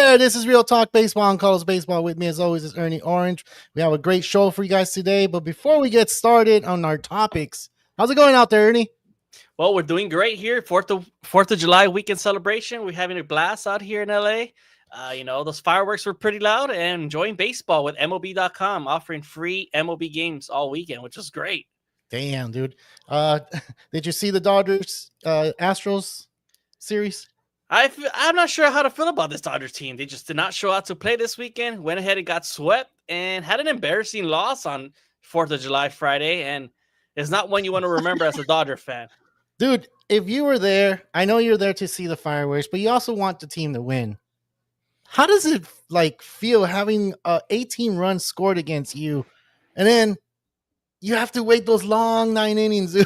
there. This is Real Talk Baseball on CarloBaseball. With me, as always, is Ernie Orange. We have a great show for you guys today. But before we get started on our topics, how's it going out there, Ernie? Well, we're doing great here. Fourth of July weekend celebration. We're having a blast out here in LA. Those fireworks were pretty loud and enjoying baseball with MLB.com offering free MLB games all weekend, which was great. Damn, dude. Did you see the Dodgers Astros series? I'm not sure how to feel about this Dodgers team. They just did not show out to play this weekend, went ahead and got swept, and had an embarrassing loss on 4th of July Friday, and it's not one you want to remember as a Dodger fan. Dude, if you were there, I know you're there to see the fireworks, but you also want the team to win. How does it feel having 18 runs scored against you, and then you have to wait those long 9 innings?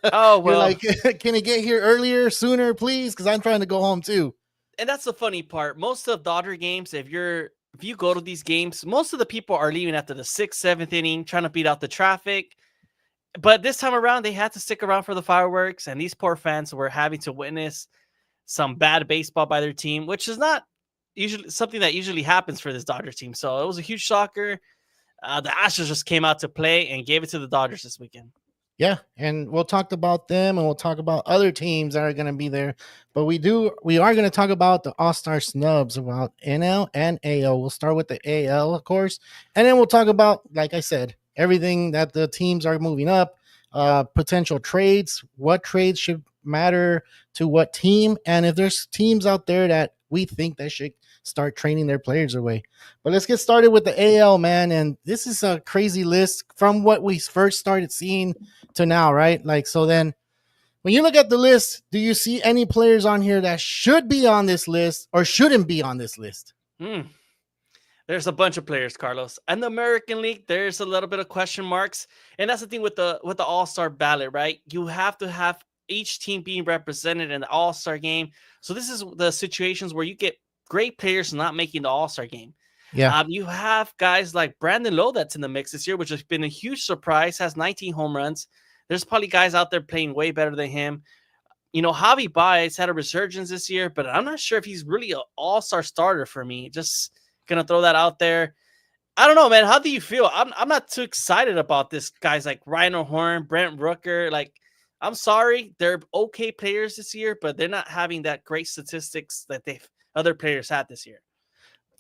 Oh, You're well. like, can it get here earlier, sooner, please? Because I'm trying to go home too. And that's the funny part. Most of Dodger games, if you go to these games, most of the people are leaving after the 6th, 7th inning, trying to beat out the traffic. But this time around, they had to stick around for the fireworks, and these poor fans were having to witness some bad baseball by their team, which is not usually something that usually happens for this Dodger team. So it was a huge shocker. The Astros just came out to play and gave it to the Dodgers this weekend. Yeah, and we'll talk about them, and we'll talk about other teams that are going to be there. But we are going to talk about the Star Snubs, about NL and AL. We'll start with the AL, of course, and then we'll talk about, like I said, everything that the teams are moving up, potential trades, what trades should matter to what team, and if there's teams out there that we think that should start training their players away. But let's get started with the AL, man. And this is a crazy list from what we first started seeing to now, right? So then when you look at the list, do you see any players on here that should be on this list or shouldn't be on this list? There's a bunch of players, Carlos. And the American League, there's a little bit of question marks. And that's the thing with the All-Star ballot, right? You have to have each team being represented in the All-Star game. So this is the situations where you get great players not making the All-Star game. Yeah. You have guys like Brandon Lowe that's in the mix this year, which has been a huge surprise, has 19 home runs. There's probably guys out there playing way better than him. Javi Baez had a resurgence this year, but I'm not sure if he's really an all-star starter for me. Just going to throw that out there. I don't know, man. How do you feel? I'm not too excited about this guys like Ryan O'Hearn, Brent Rooker. I'm sorry. They're okay players this year, but they're not having that great statistics that other players had this year.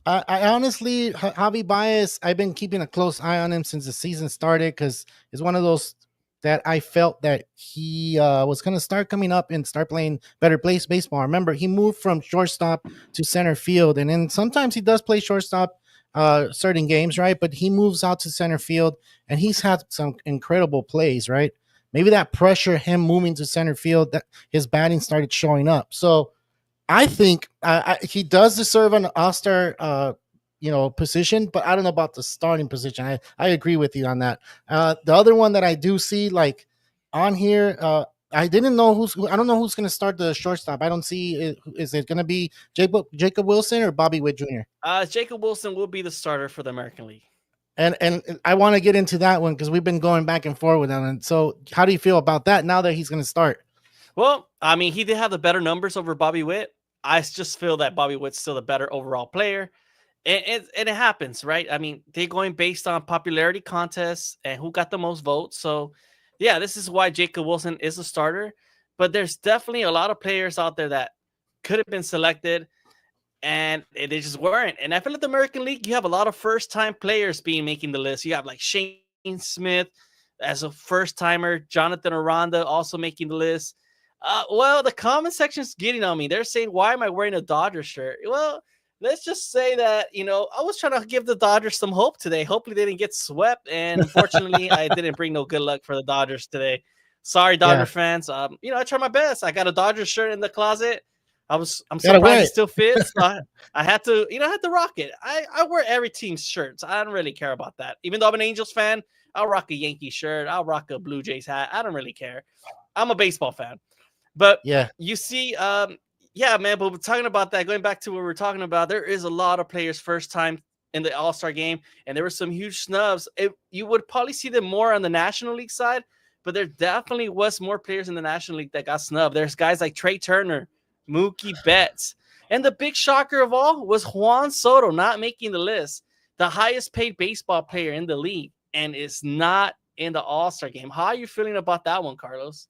I honestly, Javi Baez, I've been keeping a close eye on him since the season started because it's one of those that I felt that he was going to start coming up and start playing better baseball. Remember, he moved from shortstop to center field, and then sometimes he does play shortstop certain games, right? But he moves out to center field, and he's had some incredible plays, right? Maybe that pressure, him moving to center field, that his batting started showing up. So I think he does deserve an all-star, position, but I don't know about the starting position. I agree with you on that. The other one that I do see on here, I don't know who's going to start the shortstop. I don't see. Is it going to be Jacob Wilson or Bobby Witt Jr.? Jacob Wilson will be the starter for the American League. And I want to get into that one because we've been going back and forth with him. And so how do you feel about that now that he's going to start? Well, I mean, he did have the better numbers over Bobby Witt. I just feel that Bobby Witt's still the better overall player. And it happens, right? I mean, they're going based on popularity contests and who got the most votes. So, yeah, this is why Jacob Wilson is a starter. But there's definitely a lot of players out there that could have been selected, and they just weren't. And I feel like the American League, you have a lot of first-time players making the list. You have like Shane Smith as a first-timer, Jonathan Aranda also making the list. Well, the comment section's getting on me. They're saying, why am I wearing a Dodgers shirt? Well, let's just say that, I was trying to give the Dodgers some hope today. Hopefully they didn't get swept. And unfortunately, I didn't bring no good luck for the Dodgers today. Sorry, Dodger fans. I tried my best. I got a Dodgers shirt in the closet. I'm surprised it still fits. I had to, I had to rock it. I wear every team's shirts. I don't really care about that. Even though I'm an Angels fan, I'll rock a Yankee shirt. I'll rock a Blue Jays hat. I don't really care. I'm a baseball fan. But you see, yeah, man, but we're talking about that, going back to what we're talking about, there is a lot of players first time in the All-Star game, and there were some huge snubs. You would probably see them more on the National League side, but there definitely was more players in the National League that got snubbed. There's guys like Trey Turner, Mookie Betts, And the big shocker of all was Juan Soto not making the list, the highest paid baseball player in the league, and is not in the All-Star game. How are you feeling about that one, Carlos?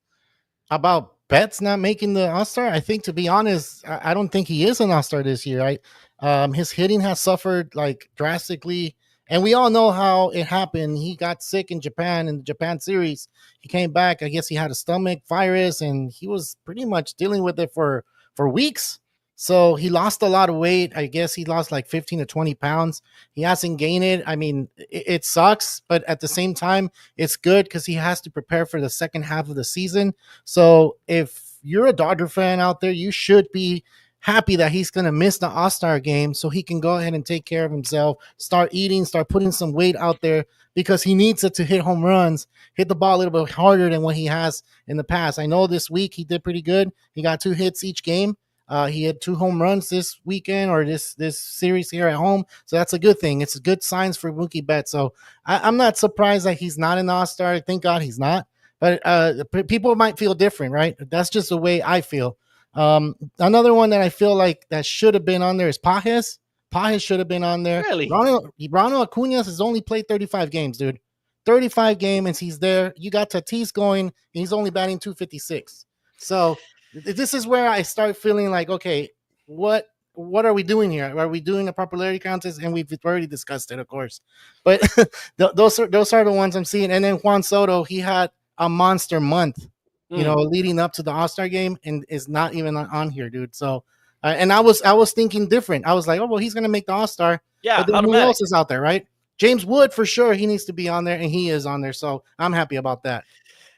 About Betts not making the All Star, I think, to be honest, I don't think he is an All Star this year. His hitting has suffered like drastically, and we all know how it happened. He got sick in Japan in the Japan series. He came back. I guess he had a stomach virus, and he was pretty much dealing with it for weeks. So he lost a lot of weight. I guess he lost like 15 to 20 pounds. He hasn't gained it. I mean, it sucks, but at the same time, it's good because he has to prepare for the second half of the season. So if you're a Dodger fan out there, you should be happy that he's going to miss the All-Star game so he can go ahead and take care of himself, start eating, start putting some weight out there because he needs it to hit home runs, hit the ball a little bit harder than what he has in the past. I know this week he did pretty good. He got 2 hits each game. He had 2 home runs this weekend or this series here at home, so that's a good thing. It's a good signs for Mookie Betts. So I'm not surprised that he's not an All-Star. Thank God he's not. But people might feel different, right? That's just the way I feel. Another one that I feel like that should have been on there is Pages. Pages should have been on there. Really? Ronald Acuna has only played 35 games, dude. 35 games, he's there. You got Tatis going, and he's only batting 256. So this is where I start feeling like, okay, what are we doing here? Are we doing a popularity contest? And we've already discussed it, of course. But those are the ones I'm seeing. And then Juan Soto, he had a monster month, leading up to the All-Star game, and is not even on here, dude. So, and I was thinking different. I was like, oh well, he's gonna make the All-Star. Yeah, but then automatic. who else is out there, right? James Wood for sure. He needs to be on there, and he is on there. So I'm happy about that.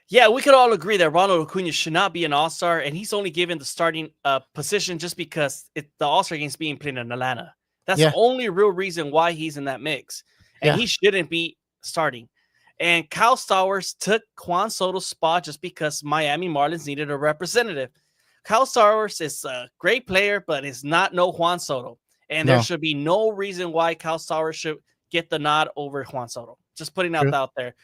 Yeah, we could all agree that Ronald Acuna should not be an All-Star, and he's only given the starting position just because the All-Star game is being played in Atlanta. That's the only real reason why he's in that mix, and he shouldn't be starting. And Kyle Stowers took Juan Soto's spot just because Miami Marlins needed a representative. Kyle Stowers is a great player, but is not no Juan Soto, and there should be no reason why Kyle Stowers should get the nod over Juan Soto. Just putting that out there.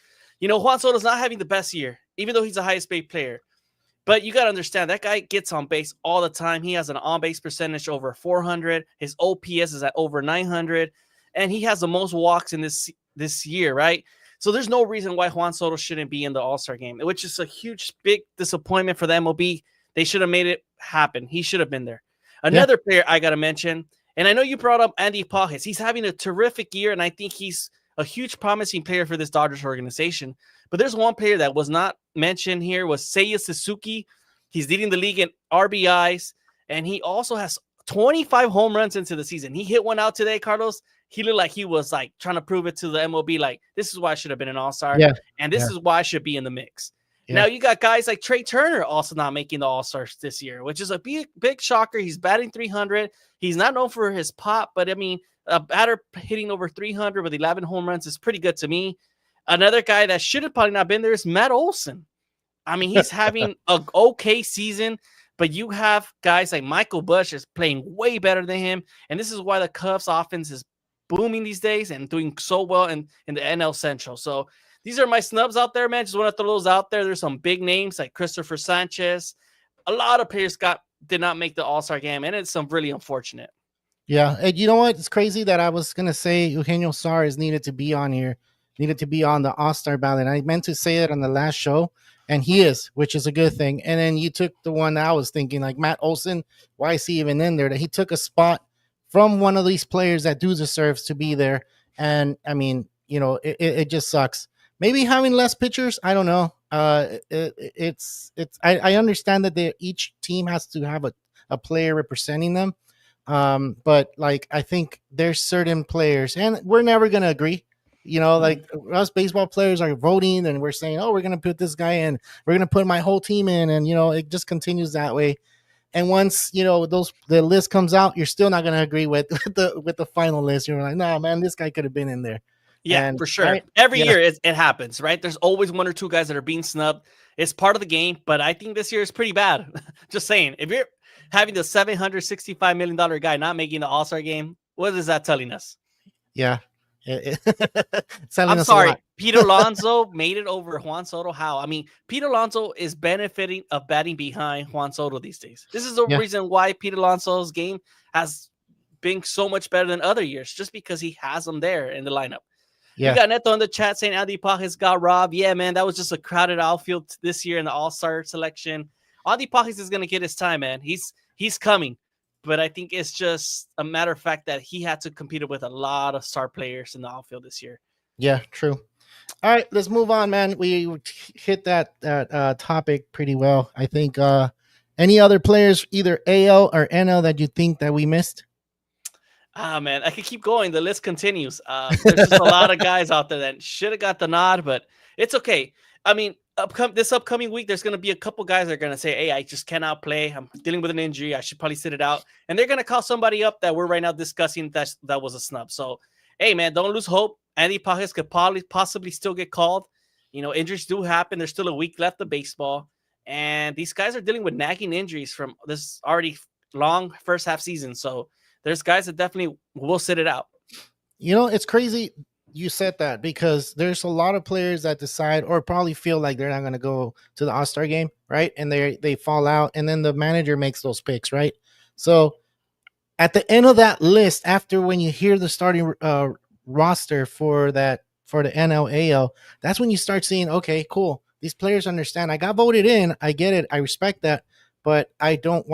Juan Soto's not having the best year, even though he's a highest paid player. But you got to understand, that guy gets on base all the time. He has an on-base percentage over 400. His OPS is at over 900. And he has the most walks in this year, right? So there's no reason why Juan Soto shouldn't be in the All-Star game, which is a huge, big disappointment for the MLB. They should have made it happen. He should have been there. Another player I got to mention, and I know you brought up Andy Pages. He's having a terrific year, and I think he's a huge promising player for this Dodgers organization. But there's one player that was not mentioned here, was Seiya Suzuki. He's leading the league in RBIs, and he also has 25 home runs into the season. He hit one out today, Carlos. He looked like he was like trying to prove it to the MLB, like, this is why I should have been an All-Star, and this is why I should be in the mix. Now you got guys like Trey Turner also not making the All-Stars this year, which is a big shocker. He's batting 300. He's not known for his pop, but I mean, a batter hitting over 300 with 11 home runs is pretty good to me. Another guy that should have probably not been there is Matt Olson. I mean, he's having an okay season, but you have guys like Michael Busch is playing way better than him, and this is why the Cubs offense is booming these days and doing so well in the NL Central. So these are my snubs out there, man. Just want to throw those out there. There's some big names like Christopher Sanchez. A lot of players did not make the All-Star game, and it's some really unfortunate. Yeah, and you know what? It's crazy that I was gonna say Eugenio Suarez needed to be on here, needed to be on the All-Star ballot. I meant to say it on the last show, and he is, which is a good thing. And then you took the one that I was thinking, like Matt Olson. Why is he even in there? That he took a spot from one of these players that do deserves to be there. And I mean, it just sucks. Maybe having less pitchers, I don't know. I understand that each team has to have a player representing them. But like, I think there's certain players, and we're never going to agree, like us baseball players are voting and we're saying, oh, we're going to put this guy in, we're going to put my whole team in. And, it just continues that way. And once, the list comes out, you're still not going to agree with the final list. You're like, no, man, this guy could have been in there. Yeah, for sure. Right? Every year it happens, right? There's always one or two guys that are being snubbed. It's part of the game, but I think this year is pretty bad. Just saying, if you're having the $765 million guy not making the All-Star game, what is that telling us? Yeah. Selling I'm us a sorry, lot. Pete Alonso made it over Juan Soto. How? I mean, Pete Alonso is benefiting of batting behind Juan Soto these days. This is the Yeah, reason why Pete Alonso's game has been so much better than other years, just because he has them there in the lineup. We yeah, got Neto in the chat saying Andy Pajes got robbed. Yeah, man, that was just a crowded outfield this year in the All-Star selection. Andy Pajes is going to get his time, man. He's coming. But I think it's just a matter of fact that he had to compete with a lot of star players in the outfield this year. yeah. True. All right, let's move on, man. We hit that topic pretty well. I think. Any other players, either AL or NL, that you think that we missed? Ah, man, I could keep going. The list continues. There's just a lot of guys out there that should have got the nod, but it's okay. I mean, this upcoming week, there's going to be a couple guys that are going to say, hey, I just cannot play. I'm dealing with an injury. I should probably sit it out. And they're going to call somebody up that we're right now discussing that was a snub. So, hey, man, don't lose hope. Andy Pajes could possibly still get called. You know, injuries do happen. There's still a week left of baseball. And these guys are dealing with nagging injuries from this already long first half season. So, there's guys that definitely will sit it out. You know, it's crazy you said that because there's a lot of players that decide or probably feel like they're not going to go to the All-Star game, right? And they fall out, and then the manager makes those picks, right? So at the end of that list, after when you hear the starting roster for the NLAL, that's when you start seeing, okay, cool. These players understand. I got voted in. I get it. I respect that, but I don't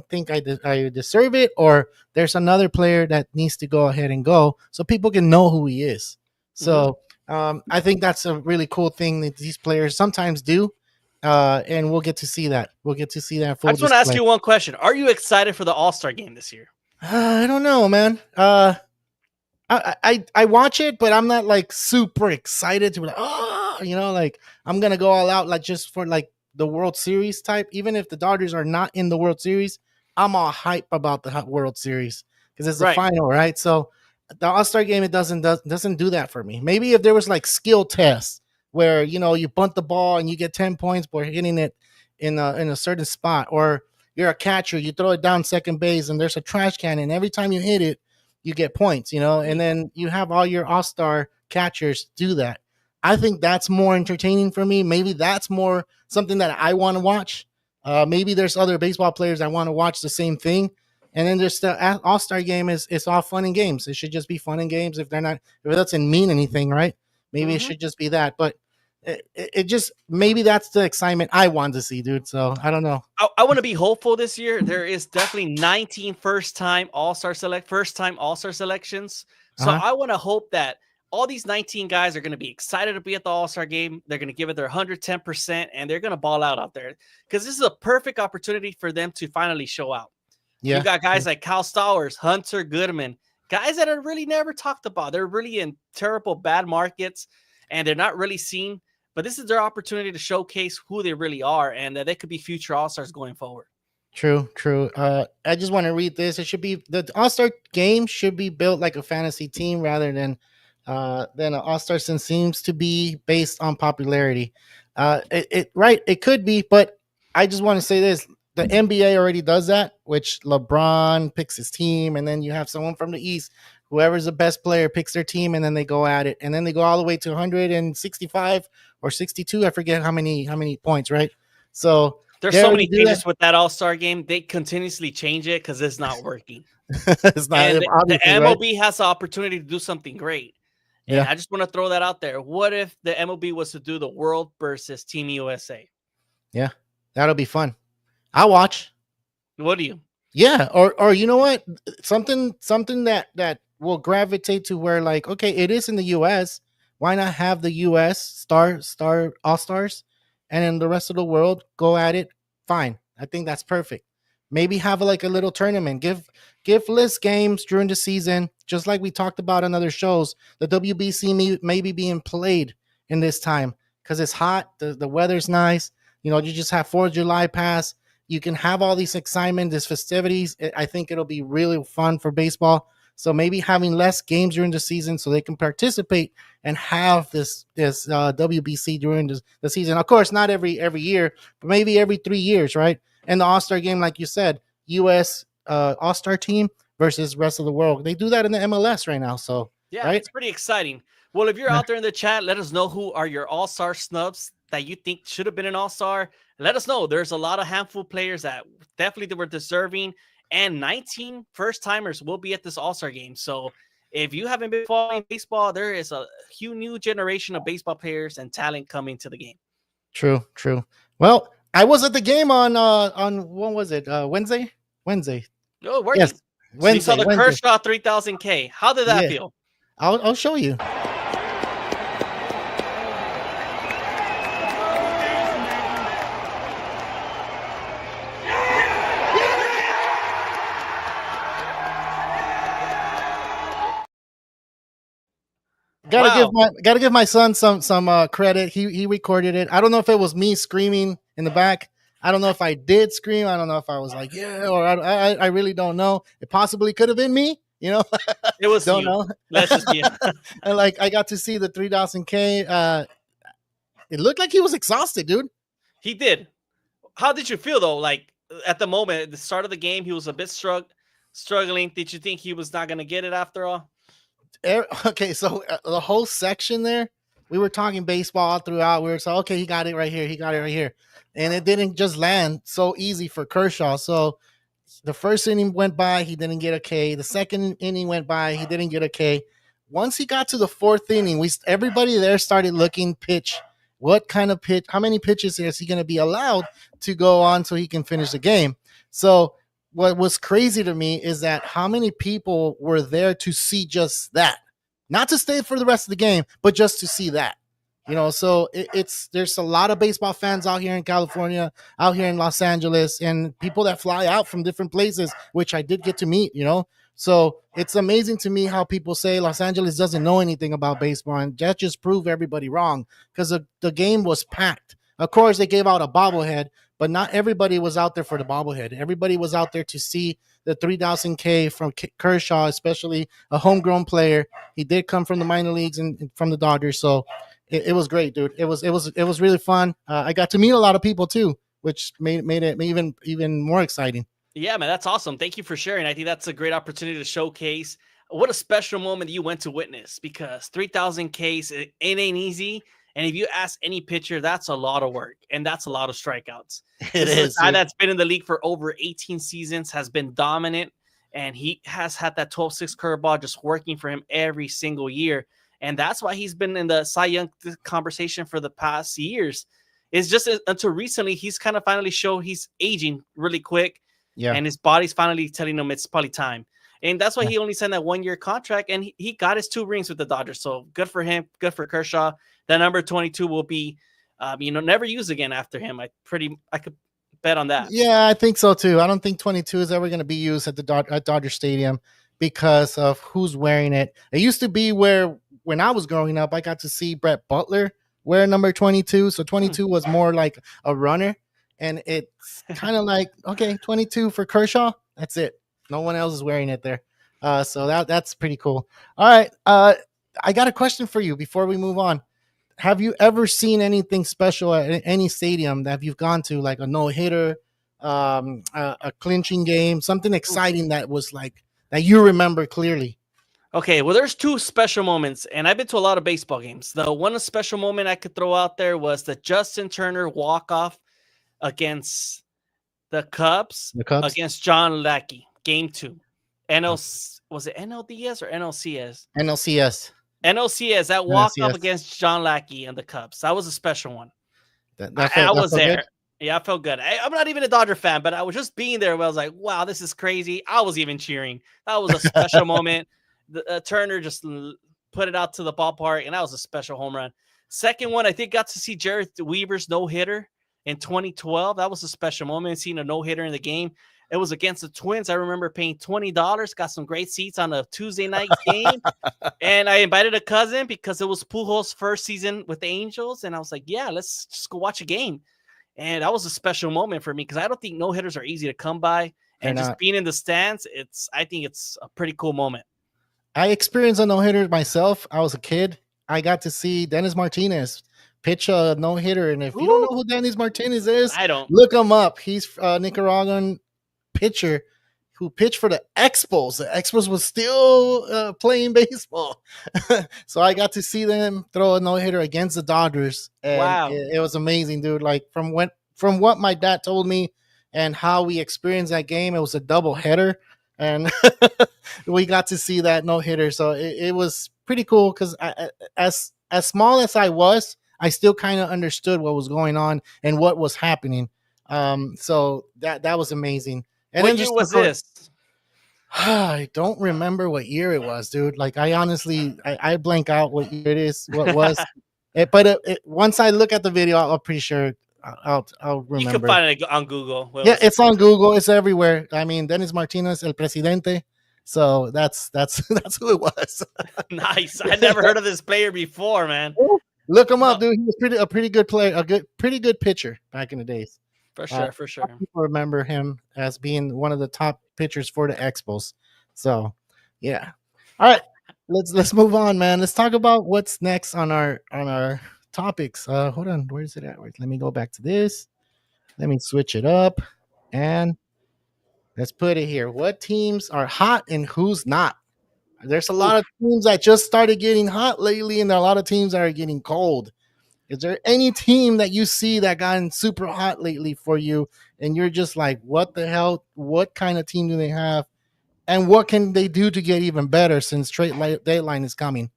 think I deserve it, or there's another player that needs to go ahead and go so people can know who he is. So I think that's a really cool thing that these players sometimes do. And we'll get to see that. We'll get to see that full I just want to ask display. you one question. Are you excited for the All-Star game this year? I don't know, man. I watch it, but I'm not like super excited to be like, oh, like I'm gonna go all out like just for like the World Series type. Even if the Dodgers are not in the World Series, I'm all hype about the World Series because it's the Right. final, right? So the All-Star game, it doesn't do that for me. Maybe if there was like skill tests where you bunt the ball and you get 10 points for hitting it in a certain spot, or you're a catcher, you throw it down second base and there's a trash can, and every time you hit it, you get points, and then you have all your all-star catchers do that. I think that's more entertaining for me. Maybe that's more something that I want to watch. Maybe there's other baseball players that want to watch the same thing. And then there's the all-star game it's all fun and games. It should just be fun and games. If it doesn't mean anything, right? Maybe it should just be that. But it just, maybe that's the excitement I want to see, dude. So I don't know. I want to be hopeful this year. There is definitely 19 first-time All-Star selections. So Uh-huh. I want to hope that all these 19 guys are going to be excited to be at the All-Star game. They're going to give it their 110%, and they're going to ball out there because this is a perfect opportunity for them to finally show out. Yeah. You got guys like Kyle Stowers, Hunter Goodman, guys that are really never talked about. They're really in terrible, bad markets, and they're not really seen. But this is their opportunity to showcase who they really are, and that they could be future All-Stars going forward. True. I just want to read this. It should be the All-Star game should be built like a fantasy team rather than an All-Star, since seems to be based on popularity. It could be, but I just want to say this. The NBA already does that, which LeBron picks his team, and then you have someone from the East, whoever's the best player picks their team, and then they go at it, and then they go all the way to 165 or 62. I forget how many points, right? So There's they so already many do that. changes with that All-Star game. They continuously change it because it's not working. It's not And the obviously right. MLB has the opportunity to do something great. And Yeah, I just want to throw that out there. What if the MLB was to do the World versus Team USA? yeah, that'll be fun. I'll watch. What do you? Yeah, or you know what? Something that will gravitate to where, like, okay, it is in the US. Why not have the US star all stars, and then the rest of the world go at it? Fine. I think that's perfect. Maybe have like a little tournament. Give list games during the season, just like we talked about on other shows. The WBC may be being played in this time because it's hot. The weather's nice. You just have 4th of July pass. You can have all these excitement, these festivities. I think it'll be really fun for baseball. So maybe having less games during the season so they can participate and have this WBC during the season. Of course, not every year, but maybe every 3 years, right? And the All-Star game, like you said, U.S. All-Star team versus rest of the world. They do that in the MLS right now. So Yeah, right? it's pretty exciting. Well, if you're Yeah. out there in the chat, let us know who are your all-star snubs that you think should have been an all-star. Let us know. There's a lot of handful players that definitely were deserving, and 19 first-timers will be at this all-star game. So if you haven't been following baseball, there is a huge new generation of baseball players and talent coming to the game. True, true. Well, I was at the game on when was it? Wednesday? Wednesday. Oh, Yes. working. So you saw Wednesday, the Wednesday. Kershaw 3000K. How did that Yeah. feel? I'll show you. Wow. Gotta give my son some credit. He recorded it. I don't know if it was me screaming in the back. I don't know if I did scream. I don't know if I was like yeah, or I really don't know. It possibly could have been me. It was Don't you. know. Let's just be And like I got to see the 3000K. It looked like he was exhausted, dude. He did. How did you feel though? Like at the moment, at the start of the game, he was a bit struggling. Did you think he was not going to get it after all? Okay, so the whole section there, we were talking baseball all throughout. We were so okay, he got it right here, he got it right here, and it didn't just land so easy for Kershaw. So the first inning went by, he didn't get a K. The second inning went by, he didn't get a K. Once he got to the fourth inning, everybody there started looking pitch. What kind of pitch? How many pitches is he going to be allowed to go on so he can finish the game? So what was crazy to me is that how many people were there to see just that, not to stay for the rest of the game, but just to see that. So there's a lot of baseball fans out here in California, out here in Los Angeles, and people that fly out from different places, which I did get to meet. So it's amazing to me how people say Los Angeles doesn't know anything about baseball, and that just proved everybody wrong because the game was packed. Of course, they gave out a bobblehead, but not everybody was out there for the bobblehead. Everybody was out there to see the 3000K from Kershaw, especially a homegrown player. He did come from the minor leagues and from the Dodgers, so it was great, dude. It was really fun. I got to meet a lot of people too, which made it even more exciting. Yeah, man, that's awesome. Thank you for sharing. I think that's a great opportunity to showcase what a special moment you went to witness because 3000 Ks, it ain't easy. And if you ask any pitcher, that's a lot of work and that's a lot of strikeouts. It This is is, a guy dude. that's been in the league for over 18 seasons, has been dominant, and he has had that 12-6 curveball just working for him every single year. And that's why he's been in the Cy Young conversation for the past years. It's just until recently, he's kind of finally showed he's aging really quick. Yeah. And his body's finally telling him it's probably time. And that's why he only signed that 1-year contract. And he got his 2 rings with the Dodgers. So good for him. Good for Kershaw. That number 22 will be, never used again after him. I could bet on that. Yeah, I think so too. I don't think 22 is ever going to be used at at Dodger Stadium because of who's wearing it. It used to be where when I was growing up, I got to see Brett Butler wear number 22. So 22 was more like a runner. And it's kind of like, okay, 22 for Kershaw. That's it. No one else is wearing it there. So that's pretty cool. All right. I got a question for you before we move on. Have you ever seen anything special at any stadium that you've gone to, like a no-hitter, a clinching game, something exciting that was like that you remember clearly? Okay, well, there's 2 special moments, and I've been to a lot of baseball games. The one special moment I could throw out there was the Justin Turner walk-off against the Cubs, against John Lackey, game 2. Was it NLDS or NLCS? NLCS. NLCS, that walk-off against John Lackey and the Cubs. That was a special one. I was there. Good? Yeah, I felt good. I'm not even a Dodger fan, but I was just being there where I was like, wow, this is crazy. I was even cheering. That was a special moment. Turner just put it out to the ballpark, and that was a special home run. Second one, I think got to see Jared Weaver's no-hitter in 2012. That was a special moment, seeing a no-hitter in the game. It was against the Twins. I remember paying $20, got some great seats on a Tuesday night game, and I invited a cousin because it was Pujols' first season with the Angels, and I was like, yeah, let's just go watch a game. And that was a special moment for me because I don't think no-hitters are easy to come by, and just being in the stands, I think it's a pretty cool moment. I experienced a no-hitter myself. I was a kid. I got to see Dennis Martinez pitch a no-hitter, and if you don't know who Dennis Martinez is, I don't. Look him up. He's a Nicaraguan pitcher. who pitched for the Expos. The Expos was still playing baseball, so I got to see them throw a no hitter against the Dodgers, and Wow. it was amazing, dude. Like from what my dad told me and how we experienced that game, it was a double header, and we got to see that no hitter. So it was pretty cool because as small as I was, I still kind of understood what was going on and what was happening. So that was amazing. And What then year just was this? I don't remember what year it was, dude. Like I honestly, I blank out what year it is, what was. Once I look at the video, I'm pretty sure I'll You can remember. find it on Google. What Yeah, was it? it's on Google. It's everywhere. I mean, Dennis Martinez, El Presidente. So that's that's who it was. Nice. I never heard of this player before, man. Look him No, up, dude. He was a pretty good player, pretty good pitcher back in the days. for Uh, sure, for sure. People remember him as being one of the top pitchers for the Expos. So, yeah. All right, let's move on, man. Let's talk about what's next on our topics. Hold on, where is it at? Wait, let me go back to this. Let me switch it up, and let's put it here. What teams are hot and who's not? There's a lot of Oof. teams that just started getting hot lately, and there are a lot of teams that are getting cold. Is there any team that you see that gotten super hot lately for you, and you're just like, what the hell? What kind of team do they have, and what can they do to get even better since deadline is coming?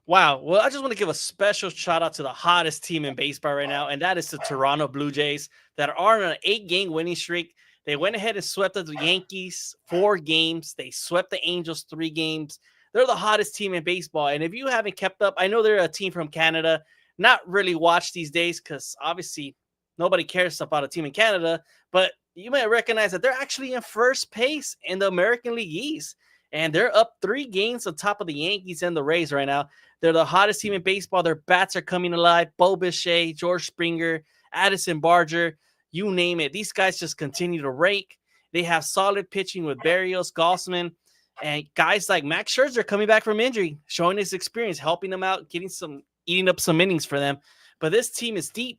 Wow. Well, I just want to give a special shout out to the hottest team in baseball right now, and that is the Toronto Blue Jays that are on an 8-game winning streak. They went ahead and swept the Yankees 4 games. They swept the Angels 3 games. They're the hottest team in baseball. And if you haven't kept up, I know they're a team from Canada, not really watched these days because obviously nobody cares about a team in Canada, but you might recognize that they're actually in first place in the American League East. And they're up 3 games on top of the Yankees and the Rays right now. They're the hottest team in baseball. Their bats are coming alive. Bo Bichette, George Springer, Addison Barger, you name it. These guys just continue to rake. They have solid pitching with Barrios, Gossman, and guys like Max Scherzer coming back from injury, showing his experience, helping them out, eating up some innings for them. But this team is deep.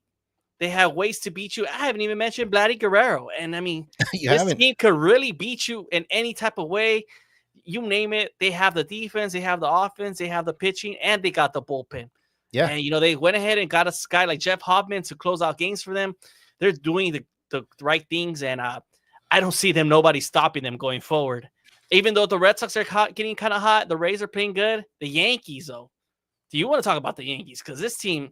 They have ways to beat you. I haven't even mentioned Vladdy Guerrero. And I mean, You this haven't, team could really beat you in any type of way. You name it. They have the defense, they have the offense, they have the pitching, and they got the bullpen. yeah, And, they went ahead and got a guy like Jeff Hoffman to close out games for them. They're doing the right things, and I don't see nobody stopping them going forward. Even though the Red Sox are getting kind of hot, the Rays are playing good. The Yankees, though. Do you want to talk about the Yankees? Because this team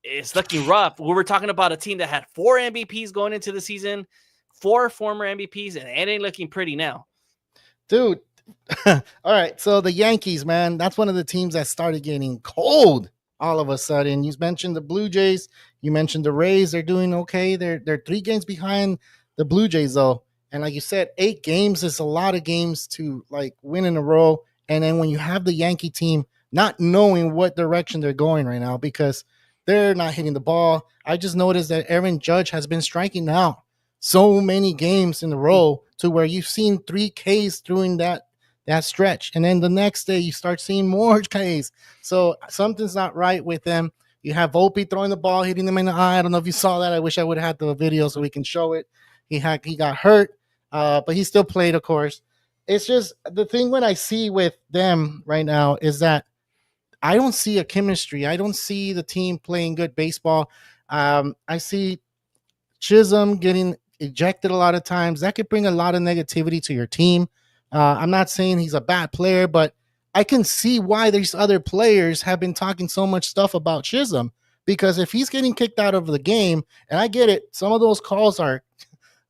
is looking rough. We were talking about a team that had 4 MVPs going into the season, 4 former MVPs, and it ain't looking pretty now. dude. All right, so the Yankees, man, that's one of the teams that started getting cold all of a sudden. You mentioned the Blue Jays, you mentioned the Rays. They're doing okay. They're 3 games behind the Blue Jays though, and like you said, 8 games is a lot of games to like win in a row. And then when you have the Yankee team not knowing what direction they're going right now because they're not hitting the ball, I just noticed that Aaron Judge has been striking out so many games in a row to where you've seen 3 Ks during that stretch. And then the next day you start seeing more Ks. So something's not right with them. You have Volpe throwing the ball, hitting them in the eye. I don't know if you saw that. I wish I would have had the video so we can show it. He got hurt, but he still played, of course. It's just the thing when I see with them right now is that I don't see a chemistry. I don't see the team playing good baseball. I see Chisholm getting ejected a lot of times. That could bring a lot of negativity to your team. I'm not saying he's a bad player, but I can see why these other players have been talking so much stuff about Chisholm because if he's getting kicked out of the game, and I get it, some of those calls are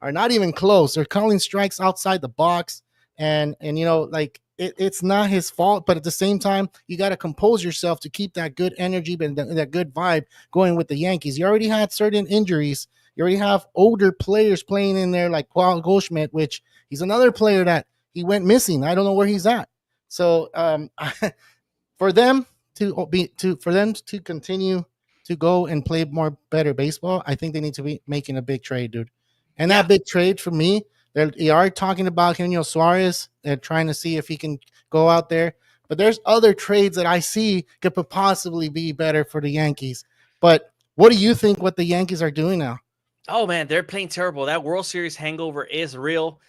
not even close. They're calling strikes outside the box, and like it's not his fault. But at the same time, you got to compose yourself to keep that good energy and that good vibe going with the Yankees. You already had certain injuries. You already have older players playing in there like Paul Goldschmidt, which he's another player that he went missing. I don't know where he's at. So for them to continue to go and play more better baseball, I think they need to be making a big trade, dude. And Yeah. that big trade for me, they are talking about Eugenio Suarez. They're trying to see if he can go out there. But there's other trades that I see could possibly be better for the Yankees. But what do you think what the Yankees are doing now? Oh man, they're playing terrible. That World Series hangover is real.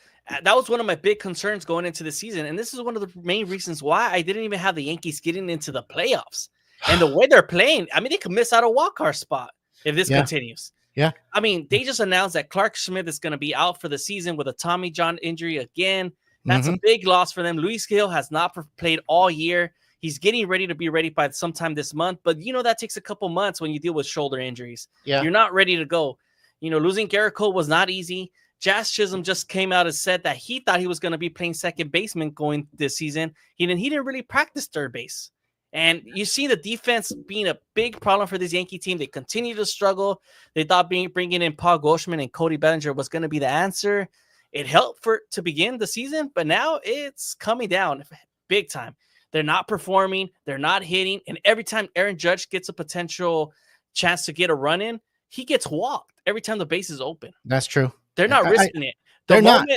That was one of my big concerns going into the season. And this is one of the main reasons why I didn't even have the Yankees getting into the playoffs. And the way they're playing, I mean, they could miss out a wild card spot if this Yeah, continues. yeah. I mean, they just announced that Clark Schmidt is going to be out for the season with a Tommy John injury again. That's a Hmm. big loss for them. Luis Gil has not played all year. He's getting ready to be ready by sometime this month. But, that takes a couple months when you deal with shoulder injuries. Yeah. You're not ready to go. Losing Garrett Cole was not easy. Jazz Chisholm just came out and said that he thought he was going to be playing second baseman going this season. He didn't really practice third base. And you see the defense being a big problem for this Yankee team. They continue to struggle. They thought bringing in Paul Goldschmidt and Cody Bellinger was going to be the answer. It helped to begin the season, but now it's coming down big time. They're not performing. They're not hitting. And every time Aaron Judge gets a potential chance to get a run in, he gets walked every time the base is open. That's true. They're not risking it. They're not.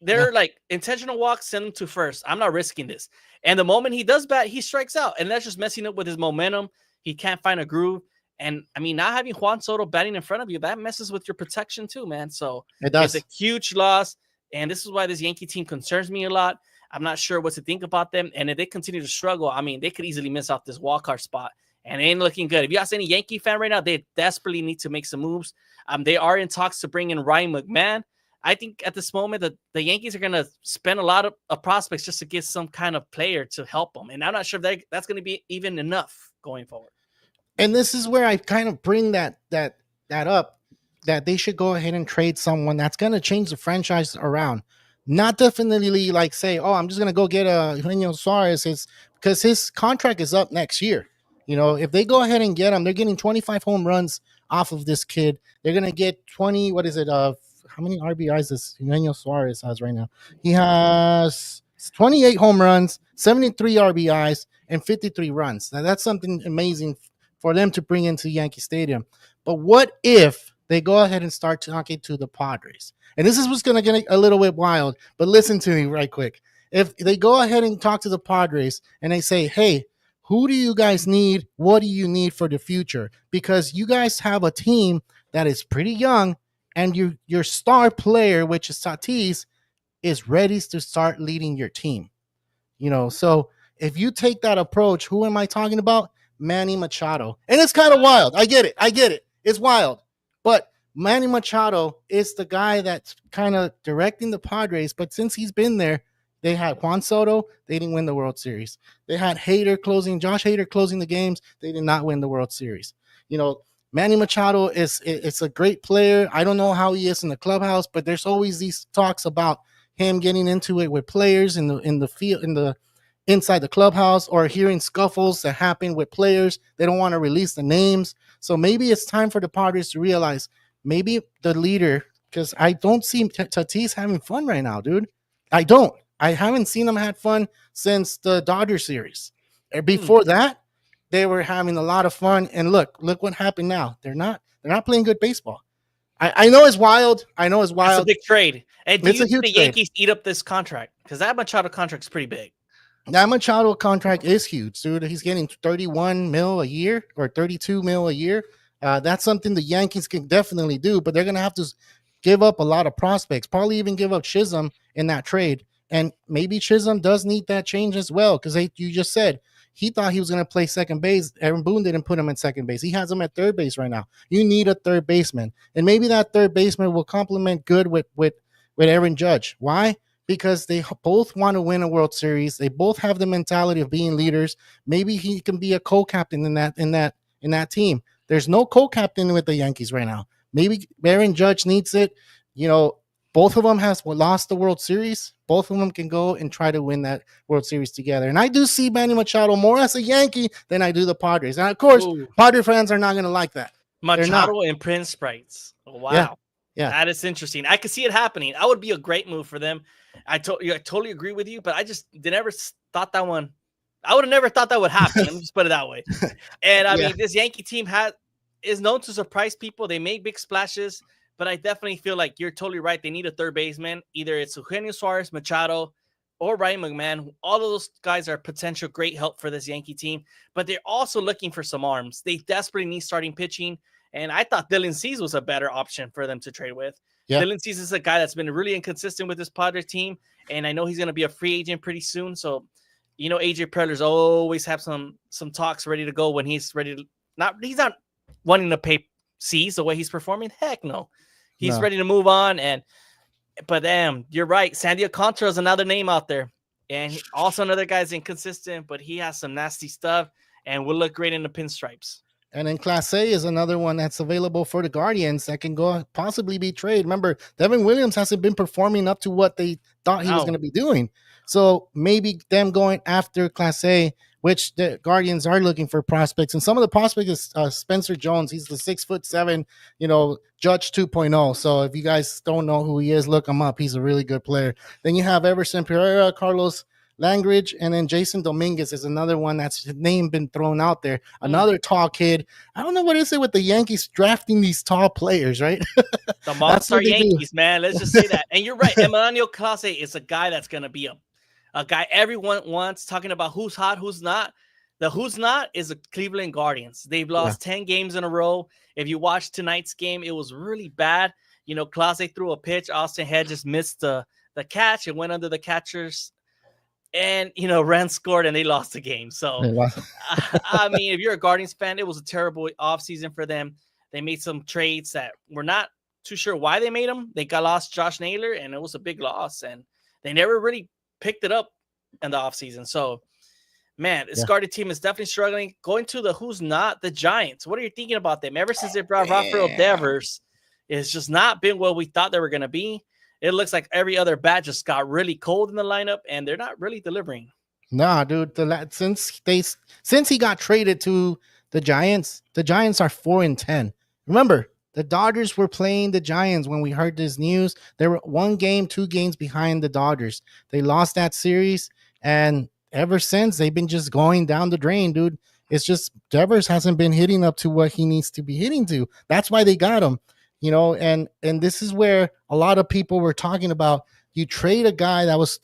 They're like intentional walks, send him to first. I'm not risking this. And the moment he does bat, he strikes out. And that's just messing up with his momentum. He can't find a groove. And I mean, not having Juan Soto batting in front of you, that messes with your protection too, man. So it's a huge loss. And this is why this Yankee team concerns me a lot. I'm not sure what to think about them. And if they continue to struggle, I mean, they could easily miss out this wild card spot. And it ain't looking good. If you ask any Yankee fan right now, they desperately need to make some moves. They are in talks to bring in Ryan McMahon. I think at this moment that the Yankees are going to spend a lot of prospects just to get some kind of player to help them. And I'm not sure if that's going to be even enough going forward. And this is where I kind of bring that up, that they should go ahead and trade someone that's going to change the franchise around. Not definitely like say, oh, I'm just going to go get a Eugenio Suarez. It's because his contract is up next year. If they go ahead and get him, they're getting 25 home runs off of this kid. They're going to get 20, what is it? How many RBIs does Eugenio Suarez has right now? He has 28 home runs, 73 RBIs, and 53 runs. Now, that's something amazing for them to bring into Yankee Stadium. But what if they go ahead and start talking to the Padres? And this is what's going to get a little bit wild, but listen to me right quick. If they go ahead and talk to the Padres and they say, hey, who do you guys need? What do you need for the future? Because you guys have a team that is pretty young, and your star player, which is Tatis, is ready to start leading your team. So if you take that approach, who am I talking about? Manny Machado. And it's kind of wild. I get it. It's wild. But Manny Machado is the guy that's kind of directing the Padres. But since he's been there, they had Juan Soto. They didn't win the World Series. They had Josh Hader closing the games. They did not win the World Series. Manny Machado is a great player. I don't know how he is in the clubhouse, but there's always these talks about him getting into it with players in the field, inside the clubhouse, or hearing scuffles that happen with players. They don't want to release the names. So maybe it's time for the Padres to realize maybe the leader, because I don't see Tatis having fun right now, dude. I don't. I haven't seen them had fun since the Dodger series. Before that, they were having a lot of fun. And look what happened now. They're not playing good baseball. I know it's wild. It's a big trade. And do it's you think the Yankees eat up this contract? Because that Machado contract is pretty big. That Machado contract is huge, dude. He's getting 31 mil a year or 32 mil a year. That's something the Yankees can definitely do, but they're going to have to give up a lot of prospects, probably even give up Chisholm in that trade. And maybe Chisholm does need that change as well, because you just said he thought he was going to play second base. Aaron Boone didn't put him at second base. He has him at third base right now. You need a third baseman. And maybe that third baseman will complement good with Aaron Judge. Why? Because they both want to win a World Series. They both have the mentality of being leaders. Maybe he can be a co-captain in that team. There's no co-captain with the Yankees right now. Maybe Aaron Judge needs it. Both of them has lost the World Series. Both of them can go and try to win that World Series together. And I do see Manny Machado more as a Yankee than I do the Padres. And of course, Padre fans are not going to like that. Machado and Prince Sprites. Oh, wow. Yeah. That is interesting. I could see it happening. That would be a great move for them. I totally agree with you, but I just never thought that one. I would have never thought that would happen. Let me just put it that way. And I mean, this Yankee team is known to surprise people. They make big splashes, but I definitely feel like you're totally right. They need a third baseman. Either it's Eugenio Suarez, Machado, or Ryan McMahon. All of those guys are potential great help for this Yankee team, but they're also looking for some arms. They desperately need starting pitching. And I thought Dylan Cease was a better option for them to trade with. Yeah. Dylan Cease is a guy that's been really inconsistent with this Padres team, and I know he's going to be a free agent pretty soon. So, AJ Preller's always have some talks ready to go when he's ready to. He's not wanting to pay Cease the way he's performing. Heck no, he's No. ready to move on. But damn, you're right. Sandy Alcantara is another name out there, and also another guy's inconsistent, but he has some nasty stuff and will look great in the pinstripes. And then Class A is another one that's available for the Guardians that can go possibly be traded. Remember, Devin Williams hasn't been performing up to what they thought he was going No, to be doing. So maybe them going after Class A, which the Guardians are looking for prospects. And some of the prospects is Spencer Jones. He's the 6'7", Judge 2.0. So if you guys don't know who he is, look him up. He's a really good player. Then you have Everson Pereira, Carlos Langridge, and then Jason Dominguez is another one that's his name been thrown out there. Another tall kid. I don't know what is it with the Yankees drafting these tall players, right? the Monster Yankees, man. Let's just say that. And you're right. Emmanuel Clase is a guy that's going to be a guy everyone wants, talking about who's hot, who's not. The who's not is the Cleveland Guardians. They've lost 10 games in a row. If you watch tonight's game, it was really bad. Clase threw a pitch. Austin Head just missed the catch. It went under the catcher's. And, Ren scored and they lost the game. So, I mean, if you're a Guardians fan, it was a terrible offseason for them. They made some trades that we're not too sure why they made them. They got lost Josh Naylor, and it was a big loss. And they never really picked it up in the offseason. So, man, this Guardian team is definitely struggling. Going to the who's not, the Giants. What are you thinking about them? Ever since they brought Rafael Devers, it's just not been what we thought they were going to be. It looks like every other bat just got really cold in the lineup, and they're not really delivering. Nah, dude. Since he got traded to the Giants are 4-10. Remember, the Dodgers were playing the Giants when we heard this news. They were 2 games behind the Dodgers. They lost that series, and ever since they've been just going down the drain, dude. It's just Devers hasn't been hitting up to what he needs to be hitting to. That's why they got him. And this is where a lot of people were talking about. You trade a guy that was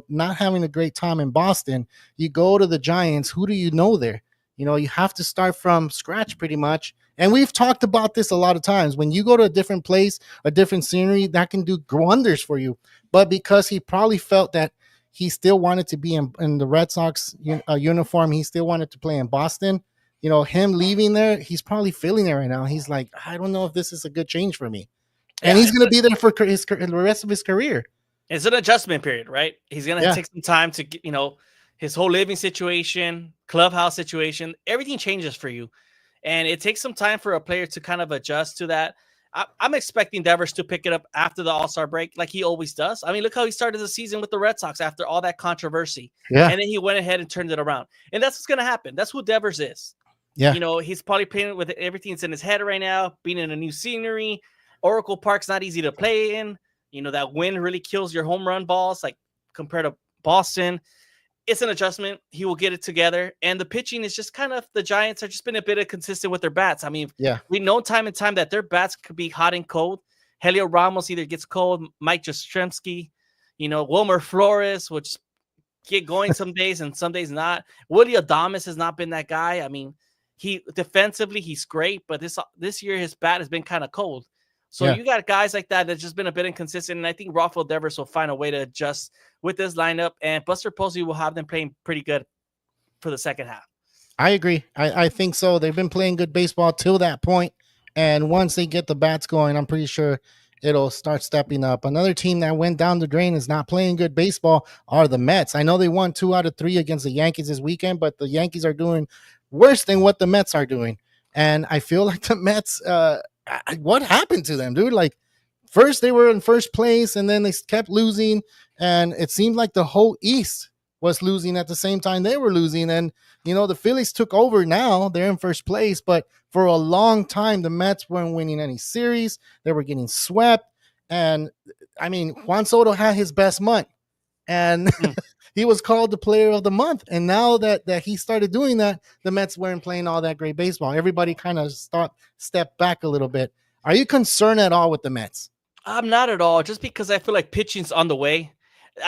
not having a great time in Boston. You go to the Giants. Who do you know there? You have to start from scratch pretty much. And we've talked about this a lot of times. When you go to a different place, a different scenery, that can do wonders for you. But because he probably felt that he still wanted to be in the Red Sox uniform, he still wanted to play in Boston. Him leaving there, he's probably feeling it right now. He's like, I don't know if this is a good change for me. And he's going to be there for the rest of his career. It's an adjustment period, right? He's going to take some time to get, his whole living situation, clubhouse situation, everything changes for you. And it takes some time for a player to kind of adjust to that. I'm expecting Devers to pick it up after the All-Star break like he always does. I mean, look how he started the season with the Red Sox after all that controversy. Yeah. And then he went ahead and turned it around. And that's what's going to happen. That's who Devers is. Yeah. He's probably playing with everything that's in his head right now, being in a new scenery. Oracle Park's not easy to play in. That wind really kills your home run balls, like compared to Boston. It's an adjustment. He will get it together. And the pitching is just kind of, the Giants have just been a bit inconsistent with their bats. I mean, we know time and time that their bats could be hot and cold. Helio Ramos either gets cold, Mike Jastrzemski, Wilmer Flores, which get going some days and some days not. Willie Adames has not been that guy. I mean, defensively, he's great, but this year his bat has been kind of cold. So you got guys like that that's just been a bit inconsistent, and I think Rafael Devers will find a way to adjust with this lineup, and Buster Posey will have them playing pretty good for the second half. I agree. I think so. They've been playing good baseball till that point, and once they get the bats going, I'm pretty sure it'll start stepping up. Another team that went down the drain is not playing good baseball are the Mets. I know they won 2 out of 3 against the Yankees this weekend, but the Yankees are doing worse than what the Mets are doing. And I feel like the Mets, what happened to them, dude? Like, first they were in first place, and then they kept losing, and it seemed like the whole East was losing at the same time they were losing. And, the Phillies took over now. They're in first place, but for a long time, the Mets weren't winning any series. They were getting swept. And, I mean, Juan Soto had his best month, and he was called the player of the month. And now that he started doing that, the Mets weren't playing all that great baseball. Everybody kind of stepped back a little bit. Are you concerned at all with the Mets? I'm not at all, just because I feel like pitching's on the way.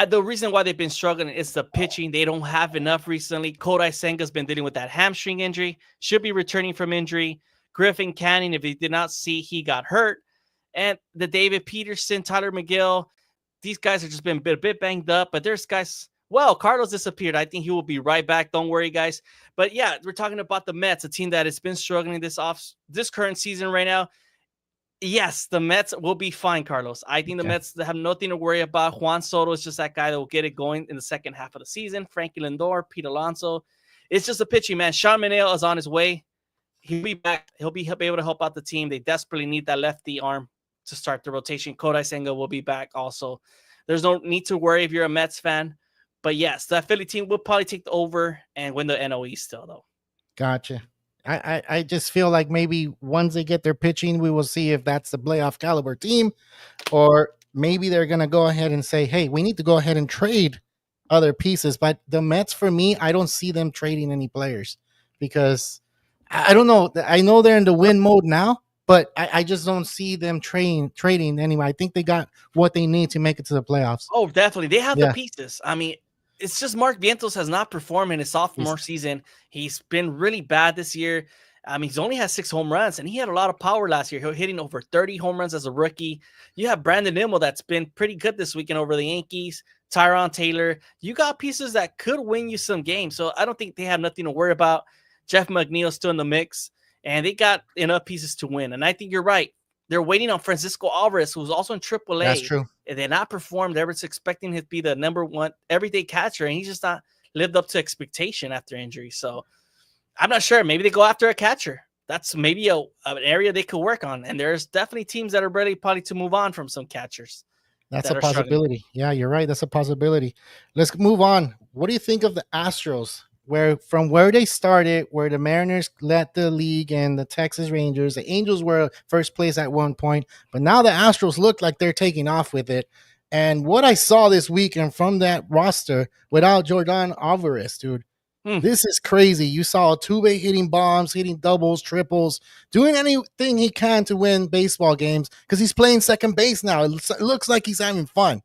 The reason why they've been struggling is the pitching. They don't have enough recently. Kodai Senga's been dealing with that hamstring injury, should be returning from injury. Griffin Canning, if he did not see, he got hurt. And the David Peterson, Tyler McGill, these guys have just been a bit banged up, but there's guys. Well, Carlos disappeared. I think he will be right back. Don't worry, guys. But yeah, we're talking about the Mets, a team that has been struggling this current season right now. Yes, the Mets will be fine, Carlos. I think the Okay. Mets have nothing to worry about. Juan Soto is just that guy that will get it going in the second half of the season. Frankie Lindor, Pete Alonso. It's just a pitching, man. Sean Manale is on his way. He'll be back. He'll be able to help out the team. They desperately need that lefty arm to start the rotation. Kodai Senga will be back also. There's no need to worry if you're a Mets fan. But yes, that Philly team will probably take the over and win the NOE still, though. Gotcha. I just feel like maybe once they get their pitching, we will see if that's the playoff caliber team, or maybe they're going to go ahead and say, hey, we need to go ahead and trade other pieces. But the Mets, for me, I don't see them trading any players because I don't know. I know they're in the win mode now, but I just don't see them trading anyway. I think they got what they need to make it to the playoffs. Oh, definitely. They have the Yeah. pieces. I mean, it's just Mark Vientos has not performed in his sophomore season. He's been really bad this year. I mean, he's only had 6 home runs, and he had a lot of power last year. He was hitting over 30 home runs as a rookie. You have Brandon Nimmo that's been pretty good this weekend over the Yankees. Tyron Taylor. You got pieces that could win you some games. So I don't think they have nothing to worry about. Jeff McNeil's still in the mix, and they got enough pieces to win. And I think you're right. They're waiting on Francisco Alvarez, who's also in AAA. That's true. And they're not performed. Everyone's expecting him to be the number one everyday catcher, and he's just not lived up to expectation after injury. So I'm not sure. Maybe they go after a catcher. That's maybe an area they could work on. And there's definitely teams that are ready probably to move on from some catchers. That's a possibility. Yeah, you're right. That's a possibility. Let's move on. What do you think of the Astros? From where they started, where the Mariners led the league and the Texas Rangers, the Angels were first place at one point, but now the Astros look like they're taking off with it. And what I saw this weekend from that roster without Jordan Alvarez, dude, this is crazy. You saw Altuve hitting bombs, hitting doubles, triples, doing anything he can to win baseball games because he's playing second base now. It looks like he's having fun.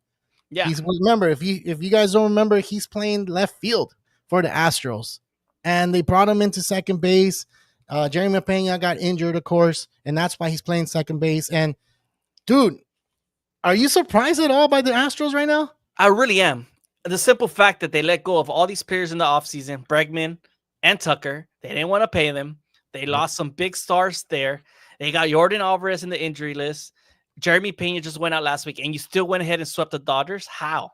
Yeah. Remember, if you guys don't remember, he's playing left field for the Astros, and they brought him into second base. Jeremy Pena got injured, of course, and that's why he's playing second base. And dude, are you surprised at all by the Astros right now? I really am. The simple fact that they let go of all these players in the offseason, Bregman and Tucker, they didn't want to pay them. They lost some big stars there. They got Jordan Alvarez in the injury list. Jeremy Pena just went out last week, and you still went ahead and swept the Dodgers? How?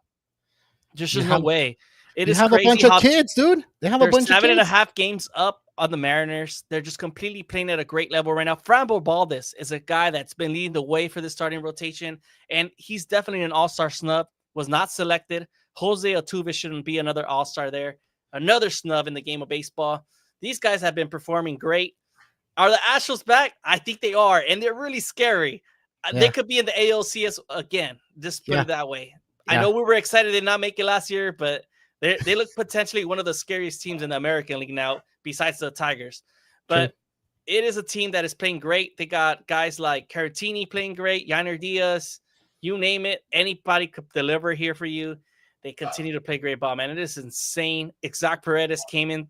There's just no way. It is crazy. A bunch of kids, dude. They have a bunch of kids. 7.5 games up on the Mariners. They're just completely playing at a great level right now. Frambo Valdez is a guy that's been leading the way for the starting rotation, and he's definitely an all-star snub. Was not selected. Jose Altuve shouldn't be another all-star there. Another snub in the game of baseball. These guys have been performing great. Are the Astros back? I think they are, and they're really scary. Yeah. They could be in the ALCS again. Just put it that way. Yeah. I know we were excited they did not make it last year, but they look potentially one of the scariest teams in the American League now, besides the Tigers. But it is a team that is playing great. They got guys like Caratini playing great, Yainer Diaz, you name it. Anybody could deliver here for you. They continue to play great ball, man. It is insane. Isaac Paredes came in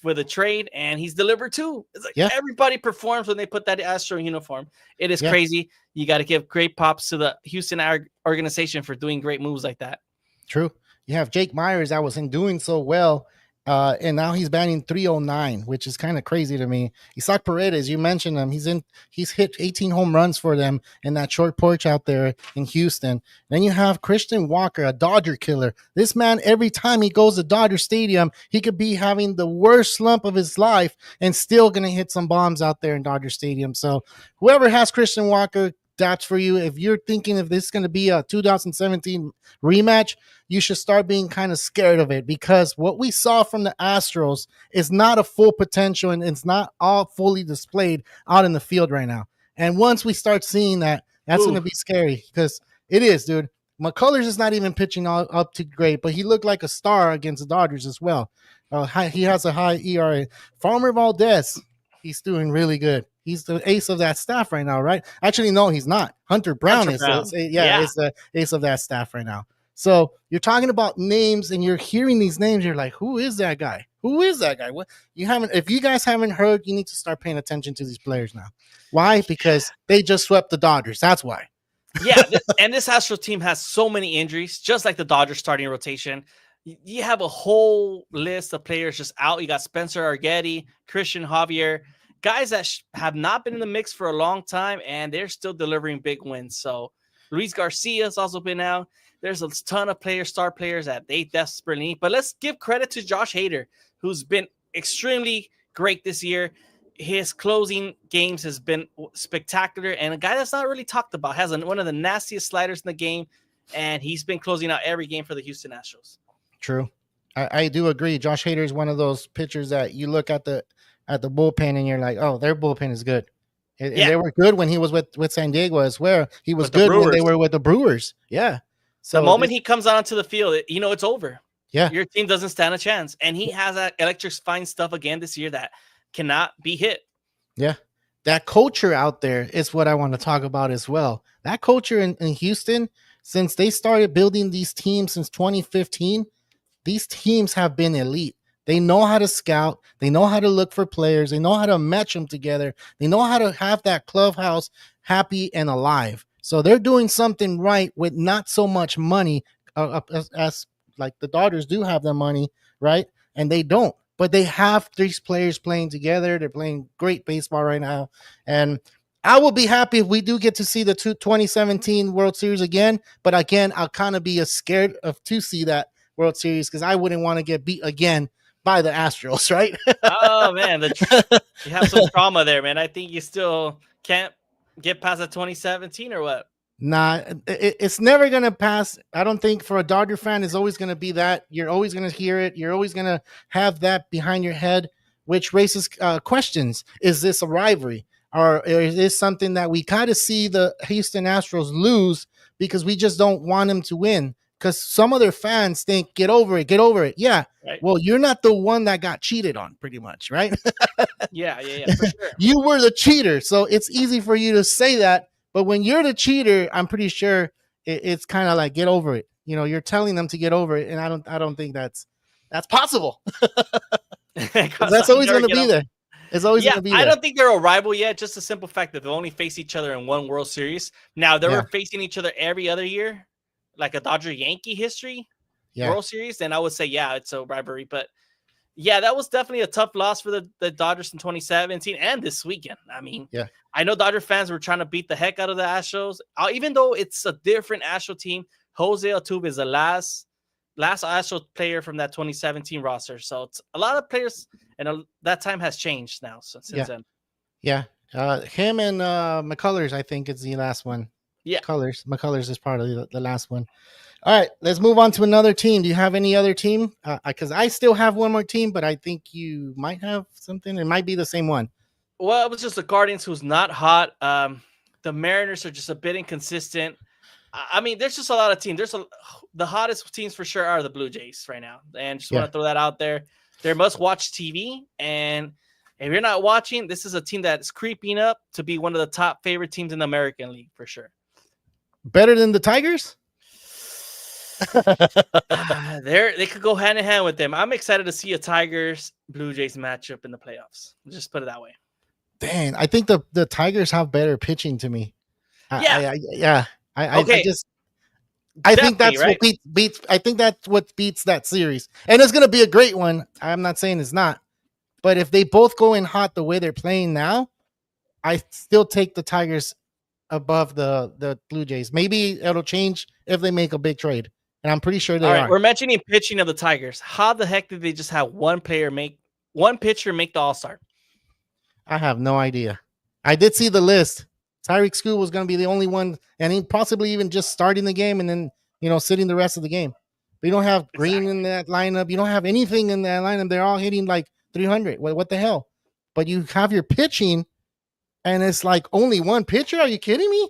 with a trade, and he's delivered too. It's like everybody performs when they put that Astro uniform. It is crazy. You got to give great props to the Houston organization for doing great moves like that. True. You have Jake Myers that wasn't doing so well, and now he's batting .309, which is kind of crazy to me. Isaac Paredes, you mentioned him. He's hit 18 home runs for them in that short porch out there in Houston. Then you have Christian Walker, a Dodger killer. This man, every time he goes to Dodger Stadium, he could be having the worst slump of his life and still going to hit some bombs out there in Dodger Stadium. So whoever has Christian Walker, that's for you. If you're thinking if this is going to be a 2017 rematch, you should start being kind of scared of it, because what we saw from the Astros is not a full potential, and it's not all fully displayed out in the field right now. And once we start seeing that, that's going to be scary, because it is, dude. McCullers is not even pitching up to great, but he looked like a star against the Dodgers as well. He has a high ERA. Farmer Valdez, he's doing really good. He's the ace of that staff right now, right? Actually, no, he's not. Hunter Brown is the ace of that staff right now. So you're talking about names, and you're hearing these names. You're like, who is that guy? Who is that guy? What you haven't? If you guys haven't heard, you need to start paying attention to these players now. Why? Because they just swept the Dodgers. That's why. Yeah, and this Astros team has so many injuries, just like the Dodgers starting rotation. You have a whole list of players just out. You got Spencer Arguetti, Christian Javier, guys that have not been in the mix for a long time, and they're still delivering big wins. So Luis Garcia's also been out. There's a ton of players, star players that they desperately need. But let's give credit to Josh Hader, who's been extremely great this year. His closing games has been spectacular, and a guy that's not really talked about, has one of the nastiest sliders in the game, and he's been closing out every game for the Houston Astros. True. I do agree. Josh Hader is one of those pitchers that you look at the bullpen and you're like, oh, their bullpen is good. And they were good when he was with San Diego as well. He was good when they were with the Brewers. Yeah. So the moment he comes onto the field, it's over. Yeah. Your team doesn't stand a chance. And he has that electrifying stuff again this year that cannot be hit. Yeah. That culture out there is what I want to talk about as well. That culture in Houston, since they started building these teams since 2015, these teams have been elite. They know how to scout. They know how to look for players. They know how to match them together. They know how to have that clubhouse happy and alive. So they're doing something right with not so much money as like the Dodgers do have the money, right? And they don't. But they have these players playing together. They're playing great baseball right now. And I will be happy if we do get to see the 2017 World Series again. But again, I'll kind of be scared to see that World Series because I wouldn't want to get beat again by the Astros, right? Oh, man. You have some trauma there, man. I think you still can't get past the 2017 or what? Nah, it's never going to pass. I don't think for a Dodger fan, it's always going to be that. You're always going to hear it. You're always going to have that behind your head, which raises questions. Is this a rivalry? Or is this something that we kind of see the Houston Astros lose because we just don't want them to win? Because some other fans think, get over it, get over it. Yeah. Right. Well, you're not the one that got cheated on, pretty much, right? Yeah, for sure. You were the cheater. So it's easy for you to say that. But when you're the cheater, I'm pretty sure it's kind of like, get over it. You're telling them to get over it. And I don't think that's possible. That's always going to be there. It's always going to be there. I don't think they're a rival yet. Just the simple fact that they'll only face each other in one World Series. Now, they were facing each other every other year, like a Dodger-Yankee history World Series, then I would say, it's a rivalry. But, that was definitely a tough loss for the Dodgers in 2017 and this weekend. I mean, I know Dodger fans were trying to beat the heck out of the Astros. Even though it's a different Astro team, Jose Altuve is the last Astro player from that 2017 roster. So it's a lot of players, and that time has changed now since then. Yeah. Him and McCullers, I think, is the last one. Yeah. McCullers is part of the last one. All right, let's move on to another team. Do you have any other team? Because I still have one more team, but I think you might have something. It might be the same one. Well, it was just the Guardians, who's not hot. The Mariners are just a bit inconsistent. I mean, there's just a lot of teams. The hottest teams for sure are the Blue Jays right now. And just want to throw that out there. They're must-watch TV. And if you're not watching, this is a team that's creeping up to be one of the top favorite teams in the American League for sure. Better than the Tigers? They could go hand in hand with them. I'm excited to see a Tigers Blue Jays matchup in the playoffs. Just put it that way. Dang, I think the Tigers have better pitching to me. I think that's right? What beats. I think that's what beats that series, and it's going to be a great one. I'm not saying it's not, but if they both go in hot the way they're playing now, I still take the Tigers above the Blue Jays. Maybe it'll change if they make a big trade, and I'm pretty sure they are. We're mentioning pitching of the Tigers. How the heck did they just have one pitcher make the All-Star? I have no idea. I did see the list. Tyreek School was going to be the only one, and he possibly even just starting the game and then sitting the rest of the game. But you don't have Green in that lineup. You don't have anything in that lineup. They're all hitting like 300. What the hell? But you have your pitching, and it's like only one pitcher. Are you kidding me?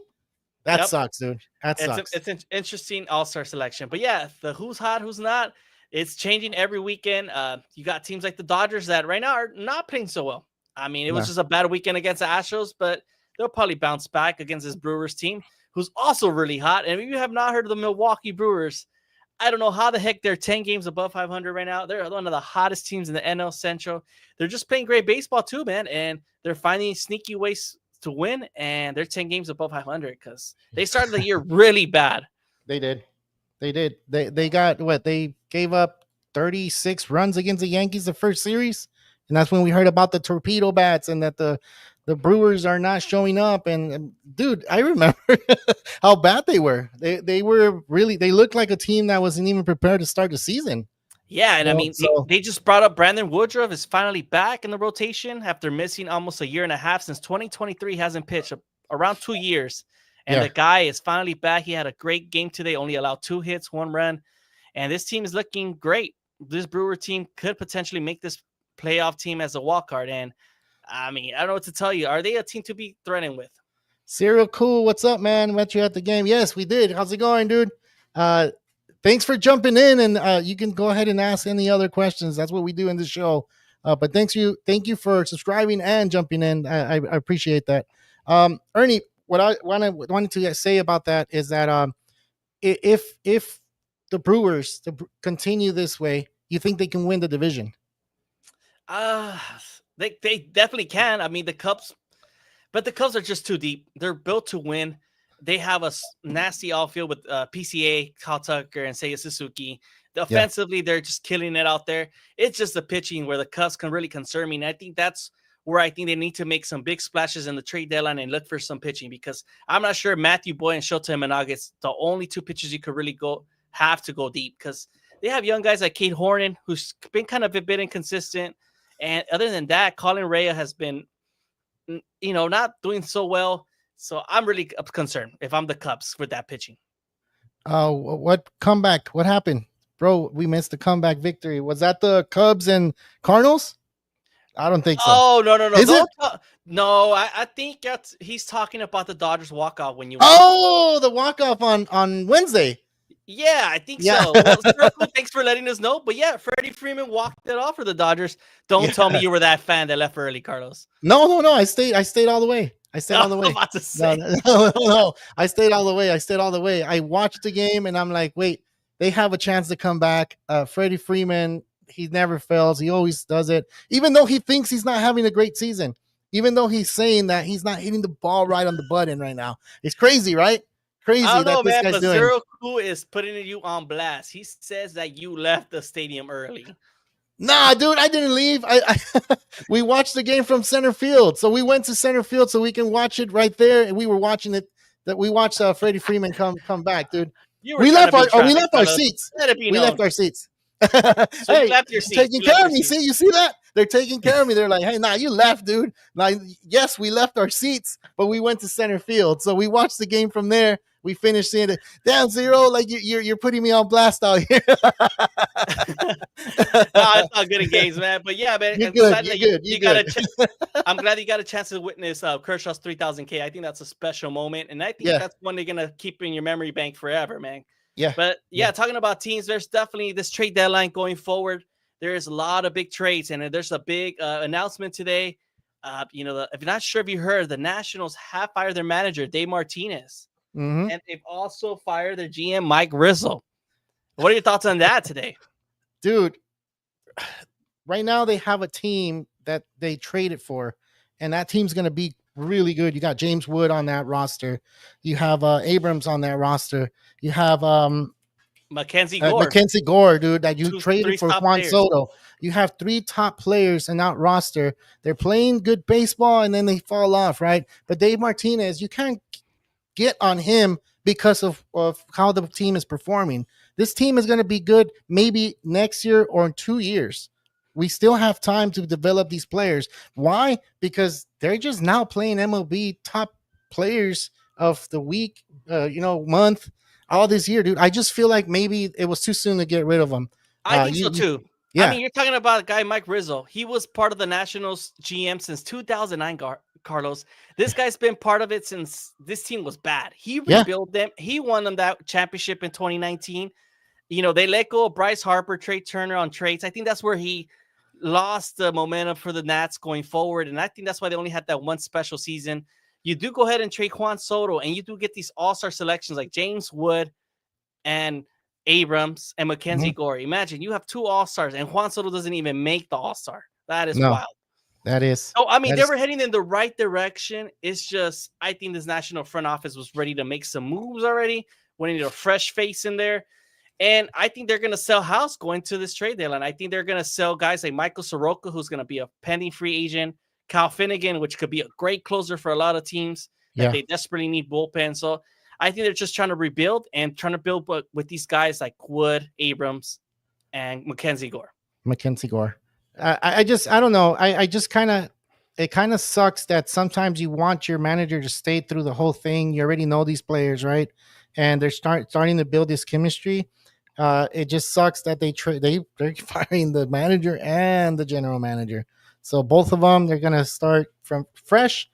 That sucks, dude. That sucks. It's an interesting all-star selection. But the who's hot, who's not, it's changing every weekend. You got teams like the Dodgers that right now are not playing so well. I mean, it was just a bad weekend against the Astros, but they'll probably bounce back against this Brewers team, who's also really hot. And if you have not heard of the Milwaukee Brewers, I don't know how the heck they're 10 games above 500 right now. They're one of the hottest teams in the NL Central. They're just playing great baseball too, man. And they're finding sneaky ways to win. And they're 10 games above 500 because they started the year really bad. They did. They did. They got what? They gave up 36 runs against the Yankees the first series. And that's when we heard about the torpedo bats and that the Brewers are not showing up. And dude, I remember how bad they were. They were really, they looked like a team that wasn't even prepared to start the season. Yeah, and I So, mean, so they just brought up Brandon Woodruff is finally back in the rotation after missing almost a year and a half since 2023 hasn't pitched around 2 years. And yeah. the guy is finally back. He had a great game today, only allowed 2 hits, 1 run. And this team is looking great. This Brewer team could potentially make this playoff team as a wild card. And I mean, I don't know what to tell you. Are they a team to be threatened with? Serial Cool, what's up, man? Met you at the game. Yes, we did. How's it going, dude? Thanks for jumping in, and you can go ahead and ask any other questions. That's what we do in this show. But thank you for subscribing and jumping in. I appreciate that. Ernie, what I wanted to say about that is that if the Brewers continue this way, you think they can win the division? Uh, they definitely can. I mean, the Cubs, but the Cubs are just too deep. They're built to win. They have a nasty outfield with PCA, Kyle Tucker, and Seiya Suzuki. Offensively, they're just killing it out there. It's just the pitching where the Cubs can really concern me. And I think that's where I think they need to make some big splashes in the trade deadline and look for some pitching, because I'm not sure Matthew Boyd and Shota Imanaga, the only 2 pitchers you could really have to go deep, because they have young guys like Kate Hornan, who's been kind of a bit inconsistent. And other than that, Colin Rea has been, not doing so well. So I'm really concerned if I'm the Cubs with that pitching. What comeback? What happened? Bro, we missed the comeback victory. Was that the Cubs and Cardinals? I don't think so. Oh, no. Is it? No, I think he's talking about the Dodgers walk-off when you the walk-off on Wednesday. Yeah, I think so. Well, thanks for letting us know. But yeah, Freddie Freeman walked it off for the Dodgers. Don't tell me you were that fan that left early, Carlos. No. I stayed all the way. I stayed all the way. No. I stayed all the way. I watched the game and I'm like, wait, they have a chance to come back. Freddie Freeman, he never fails. He always does it. Even though he thinks he's not having a great season. Even though he's saying that he's not hitting the ball right on the button right now. It's crazy, right? Crazy. I don't know, that this man, guy's but doing. Zero Cool is putting you on blast. He says that you left the stadium early. Nah, dude, I didn't leave. We watched the game from center field, so we went to center field so we can watch it right there. And we were watching it. That we watched Freddie Freeman come back, dude. We left our seats. We left our seats. So hey, you left your seats. Taking care of me. See, you see that? They're taking care of me. They're like, hey, nah, you left, dude. Now, yes, we left our seats, but we went to center field. So we watched the game from there. We finished seeing it. Damn, Zero, like you're putting me on blast out here. No, it's not good in games, man. But yeah, man, I'm glad you got a chance to witness Kershaw's 3,000K. I think that's a special moment, and I think that's one they're gonna keep in your memory bank forever, man. Yeah. But talking about teams, there's definitely this trade deadline going forward. There is a lot of big trades, and there's a big announcement today. If you're not sure if you heard, the Nationals have fired their manager, Dave Martinez. Mm-hmm. And they've also fired their GM, Mike Rizzo. What are your thoughts on that today? Dude, right now they have a team that they traded for, and that team's going to be really good. You got James Wood on that roster. You have Abrams on that roster. You have Mackenzie Gore. Mackenzie Gore, dude, that you traded for Juan Soto. You have 3 top players in that roster. They're playing good baseball, and then they fall off, right? But Dave Martinez, you can't get on him because of how the team is performing. This team is going to be good maybe next year or in 2 years. We still have time to develop these players. Why? Because they're just now playing MLB top players of the week, month, all this year, dude. I just feel like maybe it was too soon to get rid of them. I think so too. Yeah. I mean, you're talking about a guy, Mike Rizzo. He was part of the Nationals GM since 2009, Carlos. This guy's been part of it since this team was bad. He rebuilt them. He won them that championship in 2019. They let go of Bryce Harper, Trey Turner on trades. I think that's where he lost the momentum for the Nats going forward. And I think that's why they only had that one special season. You do go ahead and trade Juan Soto, and you do get these all-star selections like James Wood and Abrams, and Mhm. Mackenzie Gore. Imagine you have 2 All-Stars, and Juan Soto doesn't even make the All-Star. That is No, wild. that is Oh, I mean, that they is were heading in the right direction. It's just, I think this national front office was ready to make some moves already. We need a fresh face in there. And I think they're going to sell house going to this trade deadline. I think they're going to sell guys like Michael Soroka, who's going to be a pending free agent, Kyle Finnegan, which could be a great closer for a lot of teams that yeah. they desperately need bullpen. So I think they're just trying to rebuild and trying to build with these guys like Wood, Abrams, and Mackenzie Gore. Mackenzie Gore. I don't know. I just kind of, it kind of sucks that sometimes you want your manager to stay through the whole thing. You already know these players, right? And they're starting to build this chemistry. It just sucks that they're firing the manager and the general manager. So both of them, they're gonna start from fresh.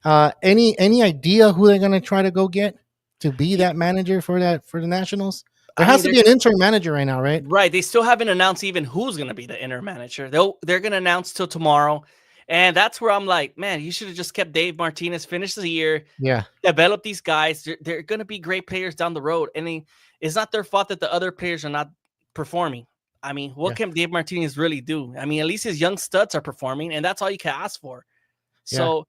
Any idea who they're gonna try to go get to be that manager for the Nationals? There I has mean, to they're be an gonna interim manager right now, right? right. They still haven't announced even who's going to be the interim manager. They're going to announce till tomorrow, and that's where I'm like, man, you should have just kept Dave Martinez, finish the year, Yeah, develop these guys. They're going to be great players down the road, and it's not their fault that the other players are not performing. I mean, what yeah, can Dave Martinez really do? I mean, at least his young studs are performing, and that's all you can ask for. yeah. So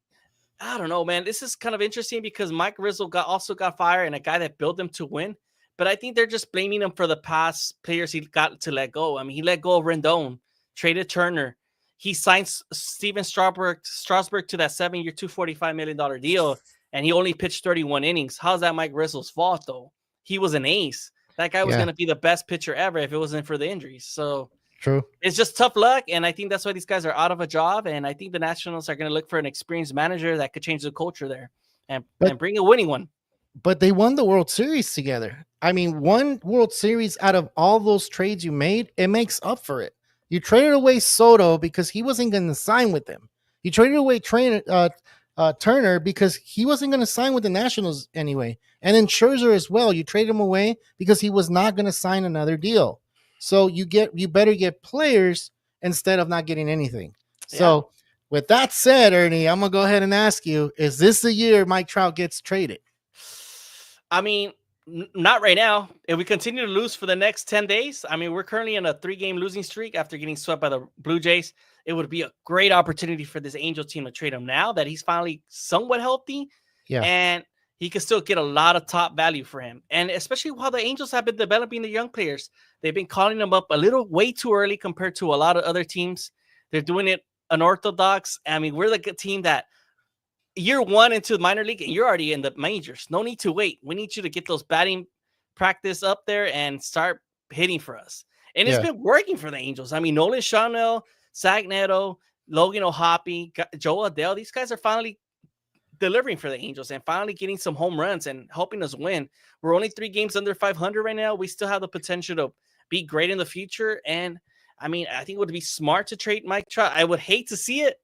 I don't know, man. This is kind of interesting because Mike Rizzo also got fired and a guy that built them to win. But I think they're just blaming him for the past players he got to let go. I mean, he let go of Rendon, traded Turner. He signed Steven Strasburg to that 7-year, $245 million deal, and he only pitched 31 innings. How's that Mike Rizzo's fault, though? He was an ace. That guy was Yeah, going to be the best pitcher ever if it wasn't for the injuries. So true. it's just tough luck, and I think that's why these guys are out of a job. And I think the Nationals are going to look for an experienced manager that could change the culture there and But bring a winning one. they won the World Series together. I mean, one World Series out of all those trades you made, it makes up for it. You traded away Soto because he wasn't going to sign with them. You traded away Turner because he wasn't going to sign with the Nationals anyway. And then Scherzer as well. You traded him away because he was not going to sign another deal. So you better get players instead of not getting anything. Yeah. So with that said, Ernie, I'm gonna go ahead and ask you: is this the year Mike Trout gets traded? I mean, not right now. If we continue to lose for the next 10 days, I mean, we're currently in a 3-game losing streak after getting swept by the Blue Jays. It would be a great opportunity for this Angel team to trade him now that he's finally somewhat healthy. Yeah, And he could still get a lot of top value for him. And especially while the Angels have been developing the young players, they've been calling them up a little way too early compared to a lot of other teams. They're doing it unorthodox. I mean, we're the good team that year one into the minor league and you're already in the majors. No need to wait. We need you to get those batting practice up there and start hitting for us. And it's yeah, been working for the Angels. I mean, Nolan Chanel, Sagneto, Logan O'Hoppe, Joe Adele, these guys are finally delivering for the Angels and finally getting some home runs and helping us win. We're only 3 games under 500 right now. We still have the potential to be great in the future. And I mean, I think it would be smart to trade Mike Trout. I would hate to see it,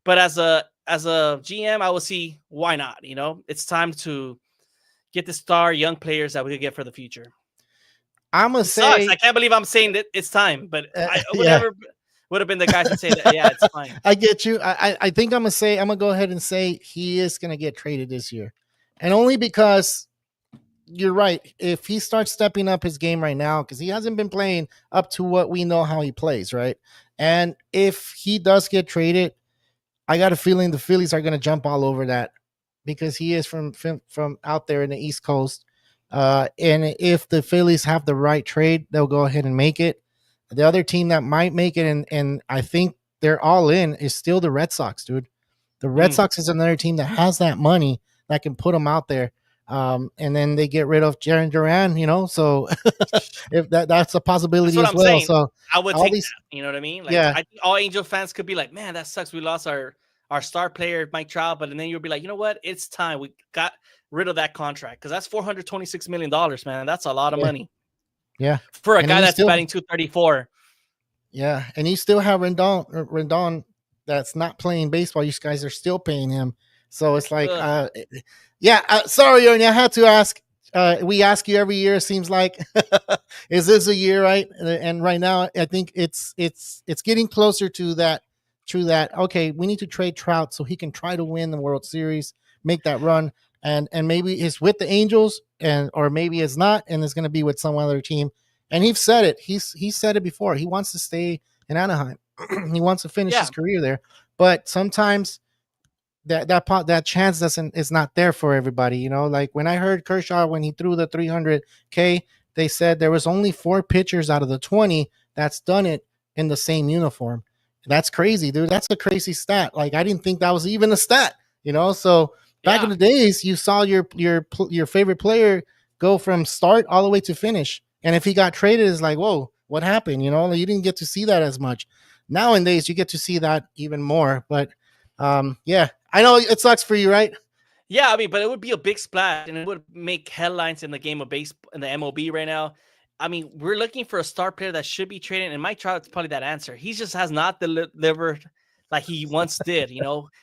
but as a GM, I would see why not. You know, it's time to get the star young players that we could get for the future. I'm gonna It sucks. say, I can't believe I'm saying that it's time, but I yeah, would have been the guy to say that. Yeah, it's fine. I get you. I think I'm gonna go ahead and say he is gonna get traded this year, and only because you're right. If he starts stepping up his game right now, because he hasn't been playing up to what we know how he plays, right? And if he does get traded, I got a feeling the Phillies are gonna jump all over that because he is from out there in the East Coast. And if the Phillies have the right trade, they'll go ahead and make it. The other team that might make it, and I think they're all in, is still the Red Sox, dude. The Red Sox is another team that has that money that can put them out there. And then they get rid of Jaron Duran, so if that's a possibility That's what as I'm well. saying. So I would all take these, that. You know what I mean? Like, yeah, I think all Angel fans could be like, man, that sucks. We lost our star player, Mike Trout. But then you'll be like, you know what? It's time. We got rid of that contract because that's $426 million, man. That's a lot of yeah, money yeah. for a And then guy that's batting 234. yeah, and you still have Rendon that's not playing baseball. You guys are still paying him. So it's like, Ugh. yeah. Sorry, Ernie, I had to ask. We ask you every year. It seems like, is this a year, right? And right now, I think it's getting closer to that. True that. Okay, we need to trade Trout so he can try to win the World Series, make that run, and maybe it's with the Angels, or maybe it's not, and it's going to be with some other team. And he's said it. He said it before. He wants to stay in Anaheim. He wants to finish Yeah, his career there. But sometimes that chance doesn't is not there for everybody. Like when I heard Kershaw when he threw the 300K, they said there was only 4 pitchers out of the 20 that's done it in the same uniform. That's crazy, dude. That's a crazy stat. Like I didn't think that was even a stat. So back in yeah. the days, you saw your favorite player go from start all the way to finish, and if he got traded, it's like, whoa, what happened? Like, you didn't get to see that as much. Nowadays, you get to see that even more. But yeah, I know it sucks for you, right? Yeah, I mean, but it would be a big splash and it would make headlines in the game of baseball in the MLB right now. I mean, we're looking for a star player that should be traded, and Mike Trout's probably that answer. He just has not delivered like he once did.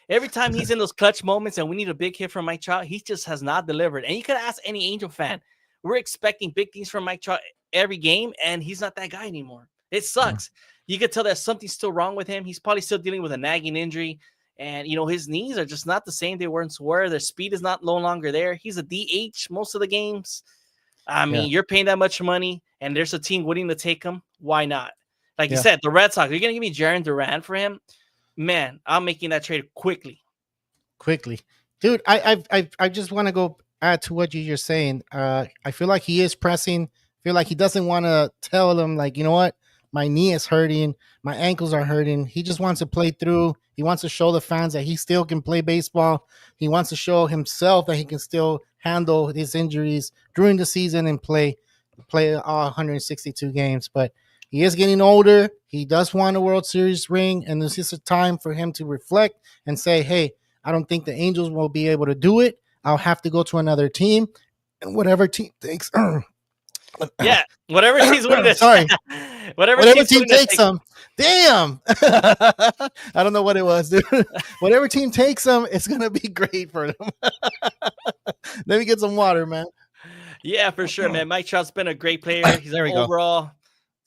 Every time he's in those clutch moments and we need a big hit from Mike Trout, he just has not delivered. And you could ask any Angel fan, we're expecting big things from Mike Trout every game, and he's not that guy anymore. It sucks. You could tell that something's still wrong with him. He's probably still dealing with a nagging injury. And, his knees are just not the same they once were. Their speed is not no longer there. He's a DH most of the games. I Yeah, mean, you're paying that much money and there's a team willing to take him. Why not? Like you yeah. said, the Red Sox, you're going to give me Jarren Duran for him? Man, I'm making that trade quickly. Quickly, dude. I just want to go add to what you're saying. I feel like he is pressing. I feel like he doesn't want to tell them, like, you know what, my knee is hurting, my ankles are hurting. He just wants to play through. He wants to show the fans that he still can play baseball. He wants to show himself that he can still handle his injuries during the season and play all 162 games. But he is getting older. He does want a World Series ring, and this is a time for him to reflect and say, hey, I don't think the Angels will be able to do it. I'll have to go to another team, and whatever team takes. Yeah, whatever team's willing to Sorry, whatever whatever team's team willing to takes take. them. Damn, I don't know what it was, dude. Whatever team takes them, it's gonna be great for them. Let me get some water, man. Yeah, for sure, man. Mike Trout's been a great player. He's an There we go. overall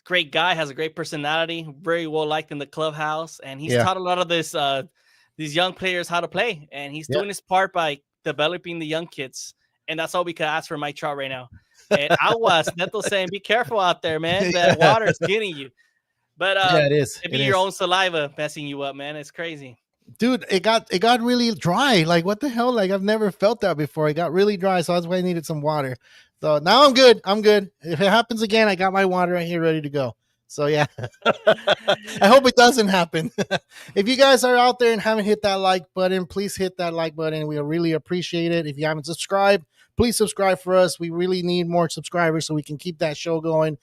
great guy, has a great personality, very well liked in the clubhouse, and he's Yeah, taught a lot of these young players how to play, and he's yeah. doing his part by developing the young kids, and that's all we could ask for Mike Trout right now. And Aguas, Neto saying, be careful out there, man. That Yeah. water is getting you. But Yeah, it is. it be It your is. own saliva messing you up, man. It's crazy. Dude, it got really dry. Like, what the hell? Like, I've never felt that before. It got really dry, so that's why I needed some water. So now I'm good. I'm good. If it happens again, I got my water right here ready to go. So yeah. I hope it doesn't happen. If you guys are out there and haven't hit that like button, please hit that like button. We really appreciate it. If you haven't subscribed, please subscribe for us. We really need more subscribers so we can keep that show going.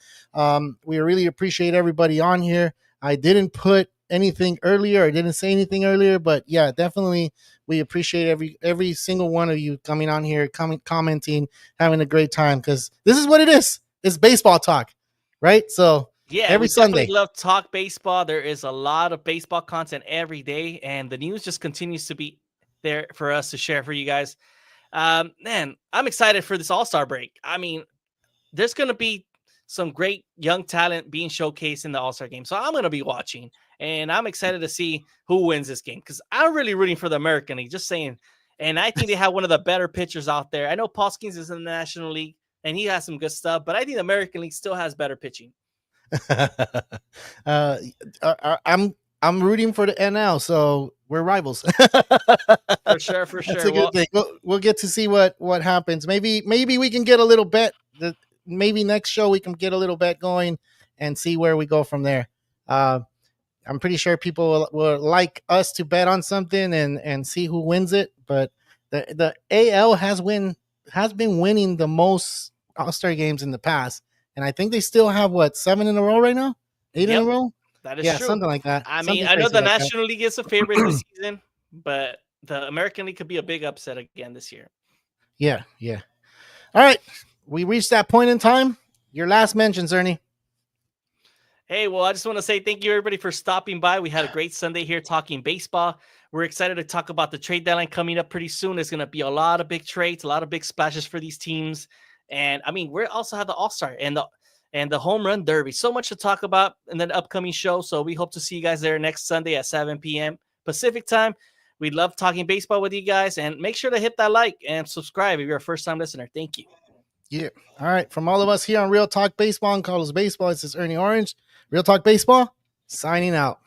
We really appreciate everybody on here. I didn't put anything earlier. I didn't say anything earlier, but yeah, definitely we appreciate every single one of you coming on here, commenting, having a great time, because this is what it is. It's baseball talk, right? So Yeah, every we definitely Sunday. love talk baseball. There is a lot of baseball content every day, and the news just continues to be there for us to share for you guys. Man, I'm excited for this All-Star break. I mean, there's going to be some great young talent being showcased in the All-Star game. So I'm going to be watching, and I'm excited to see who wins this game because I'm really rooting for the American League, just saying. And I think they have one of the better pitchers out there. I know Paul Skeens is in the National League, and he has some good stuff, but I think the American League still has better pitching. uh, I'm rooting for the NL, so we're rivals. For sure, for That's a sure. good Well, thing. We'll get to see what happens. Maybe we can get a little bet. Maybe next show we can get a little bet going and see where we go from there. I'm pretty sure people will like us to bet on something and see who wins it. But the AL has been winning the most All-Star games in the past, and I think they still have 7 in a row right now, 8 in a yep, row. that is Yeah, true. something like that. I mean, Something I know crazy the like that. National League is a favorite this season, but the American League could be a big upset again this year. Yeah, yeah. All right, we reached that point in time. Your last mentions, Ernie. Hey, well, I just want to say thank you, everybody, for stopping by. We had a great Sunday here talking baseball. We're excited to talk about the trade deadline coming up pretty soon. There's going to be a lot of big trades, a lot of big splashes for these teams. And I mean, we also have the All-Star and the Home Run Derby. So much to talk about in the upcoming show. So we hope to see you guys there next Sunday at 7 p.m. Pacific time. We love talking baseball with you guys. And make sure to hit that like and subscribe if you're a first-time listener. Thank you. Yeah. All right. From all of us here on Real Talk Baseball and Carlos Baseball, this is Ernie Orange. Real Talk Baseball, signing out.